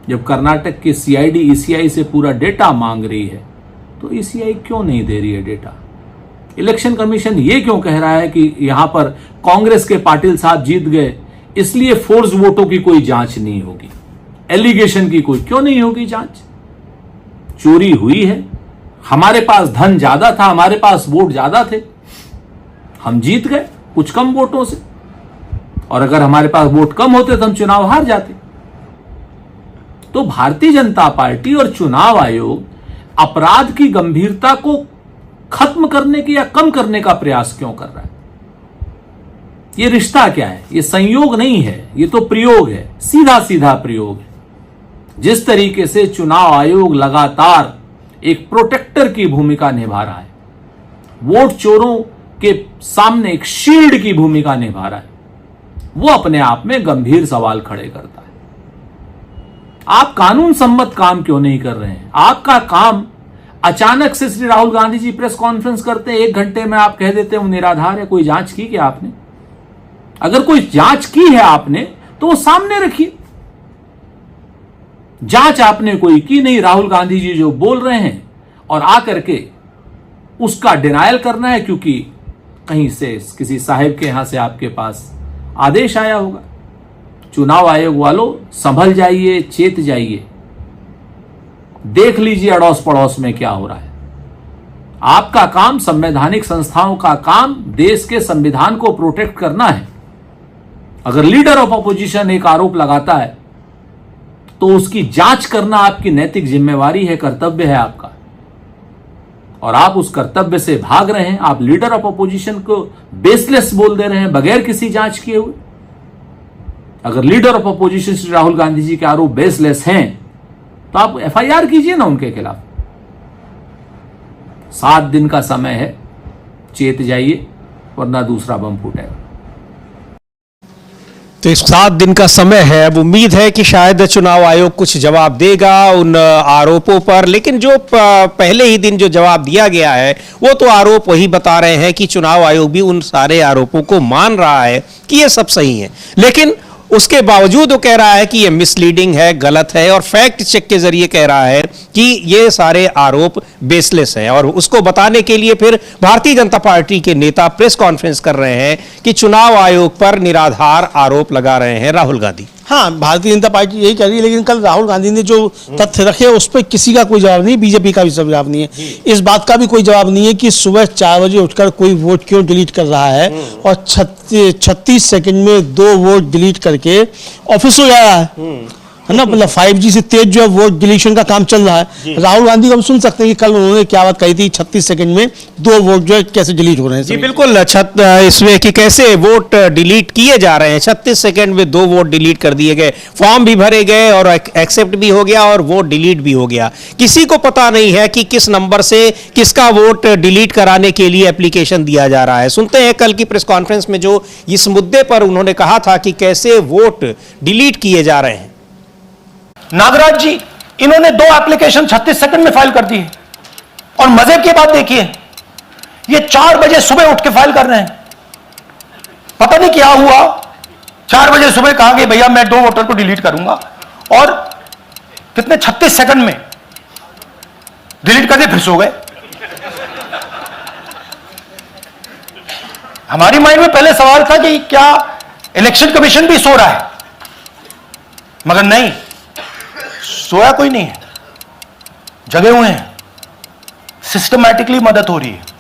जब कर्नाटक की सीआईडी ईसीआई से पूरा डेटा मांग रही है, तो ईसीआई क्यों नहीं दे रही है डेटा। इलेक्शन कमीशन ये क्यों कह रहा है कि यहां पर कांग्रेस के पाटिल साहब जीत गए इसलिए फोर्स वोटों की कोई जांच नहीं होगी, एलिगेशन की कोई क्यों नहीं होगी जांच। चोरी हुई है, हमारे पास धन ज्यादा था, हमारे पास वोट ज्यादा थे, हम जीत गए कुछ कम वोटों से, और अगर हमारे पास वोट कम होते तो हम चुनाव हार जाते। तो भारतीय जनता पार्टी और चुनाव आयोग अपराध की गंभीरता को खत्म करने की या कम करने का प्रयास क्यों कर रहा है? ये रिश्ता क्या है? ये संयोग नहीं है, ये तो प्रयोग है, सीधा सीधा प्रयोग है। जिस तरीके से चुनाव आयोग लगातार एक प्रोटेक्टर की भूमिका निभा रहा है, वोट चोरों के सामने एक शील्ड की भूमिका निभा रहा है, वो अपने आप में गंभीर सवाल खड़े करता है। आप कानून सम्मत काम क्यों नहीं कर रहे हैं? आपका काम अचानक से श्री राहुल गांधी जी प्रेस कॉन्फ्रेंस करते हैं, 1 घंटे में आप कह देते हैं वो निराधार है। कोई जांच की क्या आपने? अगर कोई जांच की है आपने तो वो सामने रखिए। जांच आपने कोई की नहीं, राहुल गांधी जी जो बोल रहे हैं और आकर के उसका डिनायल करना है क्योंकि कहीं से किसी साहिब के यहां से आपके पास आदेश आया होगा। चुनाव आयोग वालों, संभल जाइए, चेत जाइए, देख लीजिए अड़ोस पड़ोस में क्या हो रहा है। आपका काम, संवैधानिक संस्थाओं का काम देश के संविधान को प्रोटेक्ट करना है। अगर लीडर ऑफ अपोजिशन एक आरोप लगाता है तो उसकी जांच करना आपकी नैतिक जिम्मेवारी है, कर्तव्य है आपका, और आप उस कर्तव्य से भाग रहे हैं। आप लीडर ऑफ अपोजिशन को बेसलेस बोल दे रहे हैं बगैर किसी जांच किए हुए। अगर leader of opposition Shri Rahul Gandhi ji के आरोप बेसलेस हैं तो आप एफआईआर कीजिए ना उनके खिलाफ। 7 दिन का समय है, चेत जाइए वरना दूसरा बम फूटेगा। तो इस 7 दिन का समय है। अब उम्मीद है कि शायद चुनाव आयोग कुछ जवाब देगा उन आरोपों पर, लेकिन जो पहले ही दिन जो जवाब दिया गया है वो तो आरोप वही बता रहे हैं कि चुनाव आयोग भी उन सारे आरोपों को मान रहा है कि ये सब सही है, लेकिन उसके बावजूद वो कह रहा है कि ये मिसलीडिंग है, गलत है, और फैक्ट चेक के जरिए कह रहा है कि ये सारे आरोप बेसलेस हैं। और उसको बताने के लिए फिर भारतीय जनता पार्टी के नेता प्रेस कॉन्फ्रेंस कर रहे हैं कि चुनाव आयोग पर निराधार आरोप लगा रहे हैं राहुल गांधी। हाँ, भारतीय जनता पार्टी यही कह रही है, लेकिन कल राहुल गांधी ने जो तथ्य रखे उस पर किसी का कोई जवाब नहीं, बीजेपी का भी जवाब नहीं है। इस बात का भी कोई जवाब नहीं है कि सुबह 4 बजे उठकर कोई वोट क्यों डिलीट कर रहा है और 36 सेकंड में 2 वोट डिलीट करके ऑफिस हो जा रहा है ना। मतलब 5G से तेज जो है वोट डिलीशन का काम चल रहा है। राहुल गांधी को हम सुन सकते हैं कि कल उन्होंने क्या बात कही थी, 36 सेकंड में 2 वोट जो है कैसे डिलीट हो रहे हैं। जी बिल्कुल, इसमें कि कैसे वोट डिलीट किए जा रहे हैं। 36 सेकंड में 2 वोट डिलीट कर दिए गए, फॉर्म भी भरे गए और एक्सेप्ट भी हो गया और वोट डिलीट भी हो गया। किसी को पता नहीं है कि किस नंबर से किसका वोट डिलीट कराने के लिए एप्लीकेशन दिया जा रहा है। सुनते हैं कल की प्रेस कॉन्फ्रेंस में जो इस मुद्दे पर उन्होंने कहा था कि कैसे वोट डिलीट किए जा रहे हैं। नागराज जी, इन्होंने 2 एप्लीकेशन 36 सेकंड में फाइल कर दी है, और मजे की बात देखिए, ये 4 बजे सुबह उठ के फाइल कर रहे हैं। पता नहीं क्या हुआ, 4 बजे सुबह कहा कि भैया मैं 2 वोटर को डिलीट करूंगा, और कितने 36 सेकंड में डिलीट करके फिर सो गए। हमारी माइंड में पहले सवाल था कि क्या इलेक्शन कमीशन भी सो रहा है, मगर नहीं, सोया कोई नहीं है, जगे हुए हैं, सिस्टमैटिकली मदद हो रही है।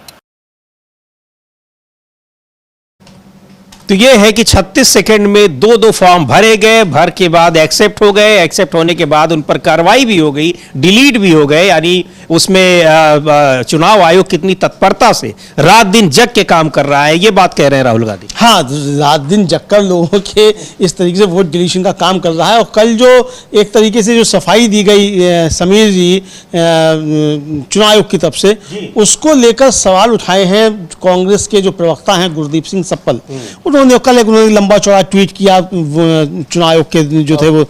तो यह है कि 36 सेकंड में 2 फॉर्म भरे गए, भर के बाद एक्सेप्ट हो गए, एक्सेप्ट होने के बाद उन पर कार्रवाई भी हो गई, डिलीट भी हो गए। यानी उसमें चुनाव आयोग कितनी तत्परता से रात दिन जग के काम कर रहा है, ये बात कह रहे हैं राहुल गांधी। हाँ, रात दिन जग कर लोगों के इस तरीके से वोट डिलीशन का काम कर रहा है। और कल जो एक तरीके से जो सफाई दी गई समीर जी चुनाव आयोग की तरफ से, उसको लेकर सवाल उठाए हैं कांग्रेस के जो प्रवक्ता हैं गुरदीप सिंह सप्पल। उन्होंने कल एक लंबा चौड़ा ट्वीट किया, चुनाव आयोग के जो थे वो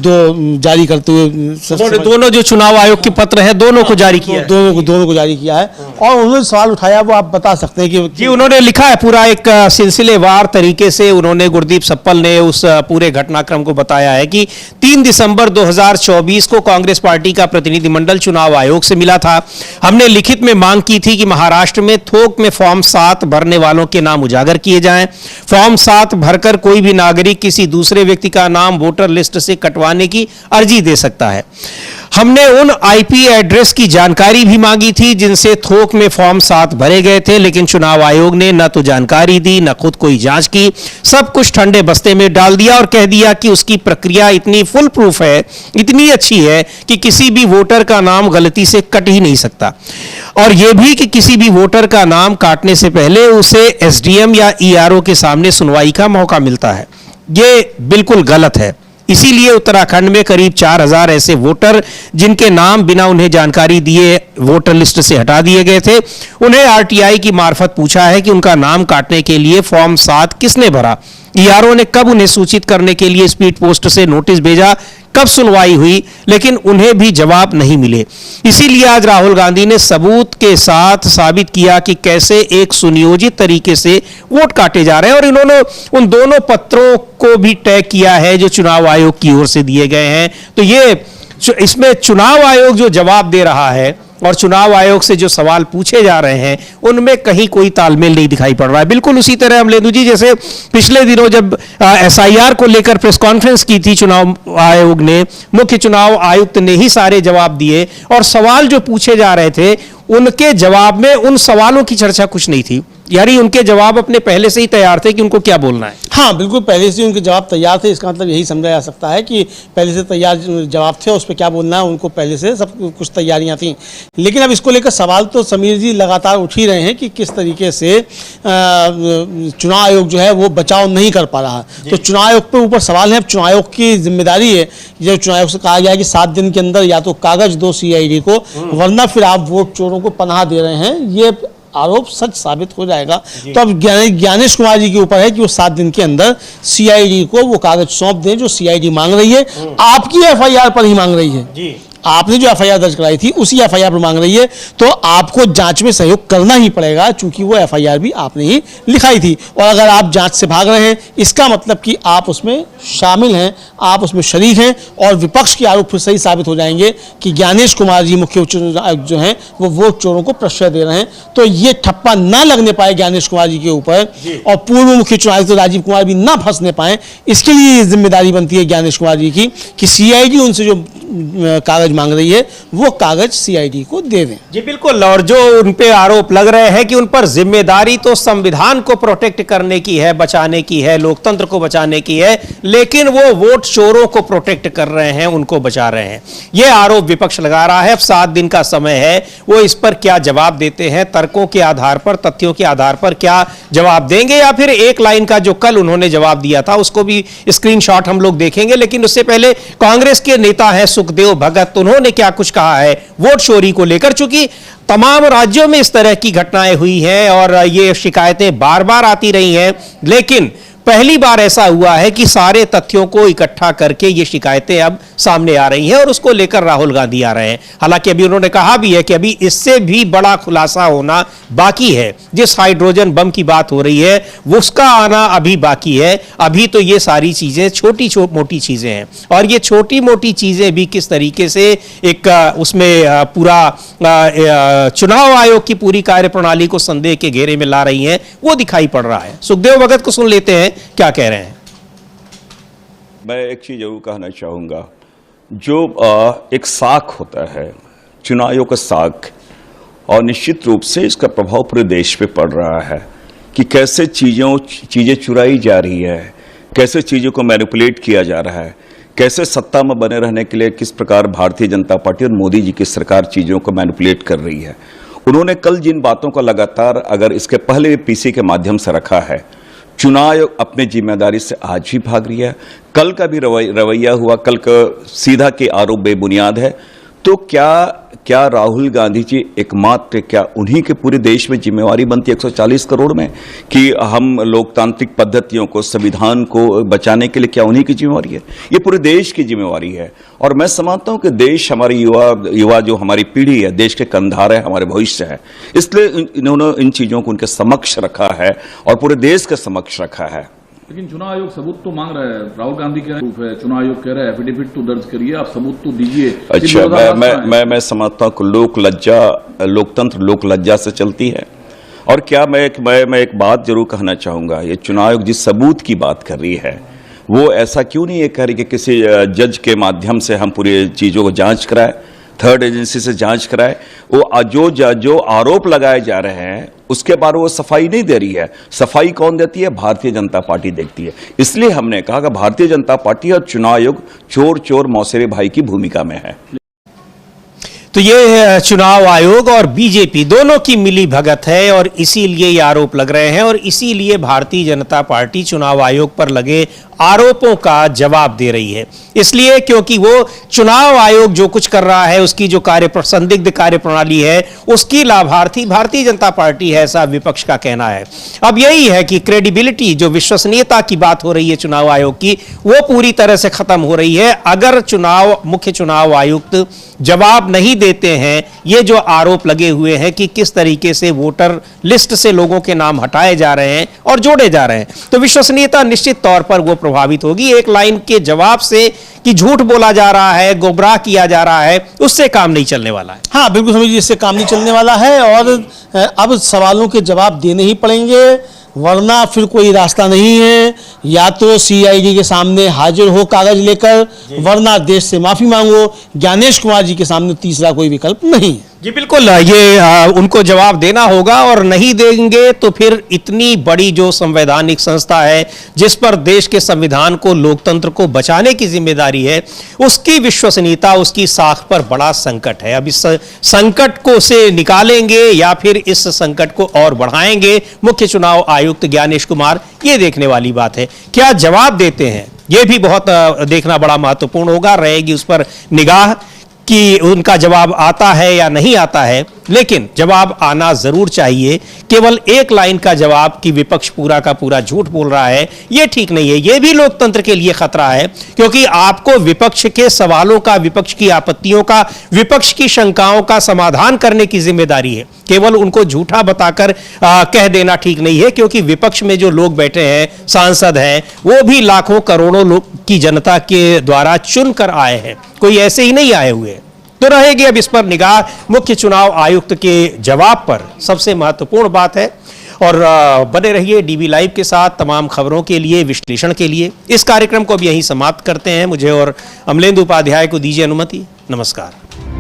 2 जारी करते हुए, दोनों जो चुनाव आयोग के पत्र हैं दोनों को जारी किया, दोनों को जारी किया है। और उन्होंने सवाल उठाया, वो आप बता सकते हैं कि जी उन्होंने लिखा है पूरा एक सिलसिलेवार तरीके से। उन्होंने गुरदीप सप्पल ने उस पूरे घटनाक्रम को बताया है कि 3 दिसंबर 2024 को कांग्रेस पार्टी का प्रतिनिधिमंडल चुनाव आयोग से मिला था। हमने लिखित में मांग की थी कि महाराष्ट्र में थोक में फॉर्म 7 भरने वालों के नाम उजागर किए जाएं। फॉर्म 7 भरकर कोई भी नागरिक किसी दूसरे व्यक्ति का नाम वोटर लिस्ट से कटवाने की अर्जी दे सकता है। हमने उन आईपी एड्रेस की जानकारी भी मांगी थी जिनसे थोक में फॉर्म 7 भरे गए थे, लेकिन चुनाव आयोग ने न तो जानकारी दी न खुद कोई जांच की, सब कुछ ठंडे बस्ते में डाल दिया और कह दिया कि उसकी प्रक्रिया इतनी फुल प्रूफ है, इतनी अच्छी है कि किसी भी वोटर का नाम गलती से कट ही नहीं सकता। और यह भी कि किसी भी वोटर का नाम काटने से पहले उसे एसडीएम या ईआरओ के सामने सुनवाई का मौका मिलता है। यह बिल्कुल गलत है। इसीलिए उत्तराखंड में करीब 4000 ऐसे वोटर जिनके नाम बिना उन्हें जानकारी दिए वोटर लिस्ट से हटा दिए गए थे, उन्हें आरटीआई की मार्फत पूछा है कि उनका नाम काटने के लिए फॉर्म 7 किसने भरा, ईआरओ ने कब उन्हें सूचित करने के लिए स्पीड पोस्ट से नोटिस भेजा, कब सुनवाई हुई, लेकिन उन्हें भी जवाब नहीं मिले। इसीलिए आज राहुल गांधी ने सबूत के साथ साबित किया कि कैसे एक सुनियोजित तरीके से वोट काटे जा रहे हैं और इन्होंने उन दोनों पत्रों को भी टैग किया है जो चुनाव आयोग की ओर से दिए गए हैं। तो ये इसमें चुनाव आयोग जो जवाब दे रहा है और चुनाव आयोग से जो सवाल पूछे जा रहे हैं उनमें कहीं कोई तालमेल नहीं दिखाई पड़ रहा है। बिल्कुल उसी तरह अमलेंदु जी, जैसे पिछले दिनों जब एसआईआर को लेकर प्रेस कॉन्फ्रेंस की थी चुनाव आयोग ने, मुख्य चुनाव आयुक्त ने ही सारे जवाब दिए और सवाल जो पूछे जा रहे थे उनके जवाब में उन सवालों की चर्चा कुछ नहीं थी, यानी उनके जवाब अपने पहले से ही तैयार थे कि उनको क्या बोलना है। हाँ, बिल्कुल पहले से उनके जवाब तैयार थे। इसका मतलब यही समझा जा सकता है कि पहले से तैयार जवाब थे, उस पर क्या बोलना है उनको पहले से सब कुछ तैयारियां थी। लेकिन अब इसको लेकर सवाल तो समीर जी लगातार उठ ही रहे हैं कि किस तरीके से चुनाव आयोग जो है वो बचाव नहीं कर पा रहा। तो चुनाव आयोग पे ऊपर सवाल है। अब चुनाव आयोग की जिम्मेदारी है, जब चुनाव आयोग से कहा गया कि 7 दिन के अंदर या तो कागज दो सीआईडी को, वरना फिर आप वोट चोरों को पनाह दे रहे हैं, ये आरोप सच साबित हो जाएगा। तो अब ज्ञानेश कुमार जी के ऊपर है कि वो 7 दिन के अंदर सीआईडी को वो कागज सौंप दें जो सीआईडी मांग रही है। आपकी एफआईआर पर ही मांग रही है जी। आपने जो एफआईआर दर्ज कराई थी उसी एफआईआर पर मांग रही है, तो आपको जांच में सहयोग करना ही पड़ेगा, चूंकि वो एफआईआर भी आपने ही लिखाई थी। और अगर आप जांच से भाग रहे हैं, इसका मतलब कि आप उसमें शामिल हैं, आप उसमें शरीक हैं और विपक्ष के आरोप फिर सही साबित हो जाएंगे कि ज्ञानेश कुमार जी मुख्य चुनाव आयुक्त जो हैं वो वोट चोरों को प्रश्रय दे रहे हैं। तो ये ठप्पा ना लगने पाए ज्ञानेश कुमार जी के ऊपर और पूर्व मुख्य चुनाव आयुक्त राजीव कुमार भी ना फंसने पाए, इसके लिए जिम्मेदारी बनती है ज्ञानेश कुमार जी की कि सीआईडी उनसे जो कागज मांग रही है वो कागज सीआईडी को दे दें। जी बिल्कुल। और जो उन पे आरोप लग रहे हैं कि उन पर जिम्मेदारी तो संविधान को प्रोटेक्ट करने की है, बचाने की है, लोकतंत्र को बचाने की है, लेकिन वो वोट चोरों को प्रोटेक्ट कर रहे हैं, उनको बचा रहे हैं, ये आरोप विपक्ष लगा रहा है। अब 7 दिन का समय है, वो इस पर क्या जवाब देते हैं, तर्कों के आधार पर, तथ्यों के आधार पर क्या जवाब देंगे, या फिर एक लाइन का जो कल उन्होंने जवाब दिया था उसको भी स्क्रीनशॉट हम लोग देखेंगे। लेकिन उससे पहले कांग्रेस के नेता हैं सुखदेव भगत, उन्होंने क्या कुछ कहा है वोट चोरी को लेकर। चूंकि तमाम राज्यों में इस तरह की घटनाएं हुई हैं और ये शिकायतें बार बार आती रही हैं, लेकिन पहली बार ऐसा हुआ है कि सारे तथ्यों को इकट्ठा करके ये शिकायतें अब सामने आ रही हैं और उसको लेकर राहुल गांधी आ रहे हैं। हालांकि अभी उन्होंने कहा भी है कि अभी इससे भी बड़ा खुलासा होना बाकी है। जिस हाइड्रोजन बम की बात हो रही है वो उसका आना अभी बाकी है। अभी तो ये सारी चीजें छोटी मोटी चीजें हैं और ये छोटी मोटी चीजें भी किस तरीके से एक उसमें पूरा चुनाव आयोग की पूरी कार्यप्रणाली को संदेह के घेरे में ला रही हैं, वो दिखाई पड़ रहा है। सुखदेव भगत को सुन लेते हैं क्या कह रहे हैं। मैं एक चीज जरूर कहना चाहूंगा, जो एक साख होता है चुनाव आयोग का साख, और निश्चित रूप से इसका प्रभाव पूरे देश पे पड़ रहा है कि कैसे चीजें चुराई जा रही है, कैसे चीजों को मैनिपुलेट किया जा रहा है, कैसे सत्ता में बने रहने के लिए किस प्रकार भारतीय जनता पार्टी और मोदी जी की सरकार चीजों को मैनिपुलेट कर रही है। उन्होंने कल जिन बातों का लगातार अगर इसके पहले भी पीसी के माध्यम से रखा है, चुनाव आयोग अपनी जिम्मेदारी से आज भी भाग रही है। कल का भी रवैया हुआ, कल का सीधा के आरोप बेबुनियाद है। तो क्या राहुल गांधी जी एकमात्र, क्या उन्हीं के पूरे देश में जिम्मेवारी बनती है 140 करोड़ में कि हम लोकतांत्रिक पद्धतियों को, संविधान को बचाने के लिए क्या उन्हीं की जिम्मेवारी है? ये पूरे देश की जिम्मेवारी है। और मैं समझता हूं कि देश, हमारी युवा जो हमारी पीढ़ी है, देश के कंधार है, हमारे भविष्य है, इसलिए इन्होंने इन चीजों को उनके समक्ष रखा है और पूरे देश के समक्ष रखा है। लेकिन चुनाव आयोग सबूत तो मांग रहा है, राहुल गांधी कह रहे हैं, चुनाव आयोग कह रहा है एफिडेविट तो दर्ज करिए, आप सबूत तो दीजिए। अच्छा, मैं समझता हूँ कि लोक लज्जा, लोकतंत्र लोक लज्जा से चलती है। और क्या मैं एक बात जरूर कहना चाहूंगा, ये चुनाव आयोग जिस सबूत की बात कर रही है वो ऐसा क्यों नहीं है कह रही कि किसी जज के माध्यम से हम पूरी चीजों को जांच कराए, थर्ड एजेंसी से जांच कराए? वो जो आरोप लगाए जा रहे हैं उसके बारे में वो सफाई नहीं दे रही है। सफाई कौन देती है? भारतीय जनता पार्टी देखती है। इसलिए हमने कहा कि भारतीय जनता पार्टी और चुनाव आयोग चोर चोर मौसेरे भाई की भूमिका में है। तो ये चुनाव आयोग और बीजेपी दोनों की मिली भगत है और इसीलिए ये आरोप लग रहे हैं और इसीलिए भारतीय जनता पार्टी चुनाव आयोग पर लगे आरोपों का जवाब दे रही है। इसलिए क्योंकि वो चुनाव आयोग जो कुछ कर रहा है, उसकी जो संदिग्ध कार्य प्रणाली है, उसकी लाभार्थी भारतीय जनता पार्टी है, ऐसा विपक्ष का कहना है। अब यही है कि क्रेडिबिलिटी, जो विश्वसनीयता की बात हो रही है चुनाव आयोग की, वो पूरी तरह से खत्म हो रही है अगर मुख्य चुनाव आयुक्त जवाब नहीं देते हैं ये जो आरोप लगे हुए हैं कि किस तरीके से वोटर लिस्ट से लोगों के नाम हटाए जा रहे हैं और जोड़े जा रहे हैं। तो विश्वसनीयता निश्चित तौर पर वो प्रभावित होगी। एक लाइन के जवाब से कि झूठ बोला जा रहा है, गुमराह किया जा रहा है, उससे काम नहीं चलने वाला है। हाँ बिल्कुल समझिए, इससे काम नहीं चलने वाला है और अब सवालों के जवाब देने ही पड़ेंगे, वरना फिर कोई रास्ता नहीं है। या तो सीआईडी के सामने हाजिर हो कागज लेकर, वरना देश से माफी मांगो। ज्ञानेश कुमार जी के सामने तीसरा कोई विकल्प नहीं है। जी बिल्कुल, ये उनको जवाब देना होगा और नहीं देंगे तो फिर इतनी बड़ी जो संवैधानिक संस्था है जिस पर देश के संविधान को, लोकतंत्र को बचाने की जिम्मेदारी है, उसकी विश्वसनीयता, उसकी साख पर बड़ा संकट है। अब इस संकट को से निकालेंगे या फिर इस संकट को और बढ़ाएंगे मुख्य चुनाव आयुक्त ज्ञानेश कुमार, ये देखने वाली बात है। क्या जवाब देते हैं ये भी बहुत देखना बड़ा महत्वपूर्ण होगा, रहेगी उस पर निगाह कि उनका जवाब आता है या नहीं आता है। लेकिन जवाब आना जरूर चाहिए। केवल एक लाइन का जवाब कि विपक्ष पूरा का पूरा झूठ बोल रहा है, यह ठीक नहीं है। यह भी लोकतंत्र के लिए खतरा है, क्योंकि आपको विपक्ष के सवालों का, विपक्ष की आपत्तियों का, विपक्ष की शंकाओं का समाधान करने की जिम्मेदारी है। केवल उनको झूठा बताकर कह देना ठीक नहीं है, क्योंकि विपक्ष में जो लोग बैठे हैं, सांसद हैं, वो भी लाखों करोड़ों लोग की जनता के द्वारा चुनकर आए हैं, कोई ऐसे ही नहीं आए हुए। तो रहेगी अब इस पर निगाह। मुख्य चुनाव आयुक्त के जवाब पर सबसे महत्वपूर्ण बात है। और बने रहिए डीवी लाइव के साथ तमाम खबरों के लिए, विश्लेषण के लिए। इस कार्यक्रम को अब यहीं समाप्त करते हैं। मुझे और अमलेंदु उपाध्याय को दीजिए अनुमति। नमस्कार।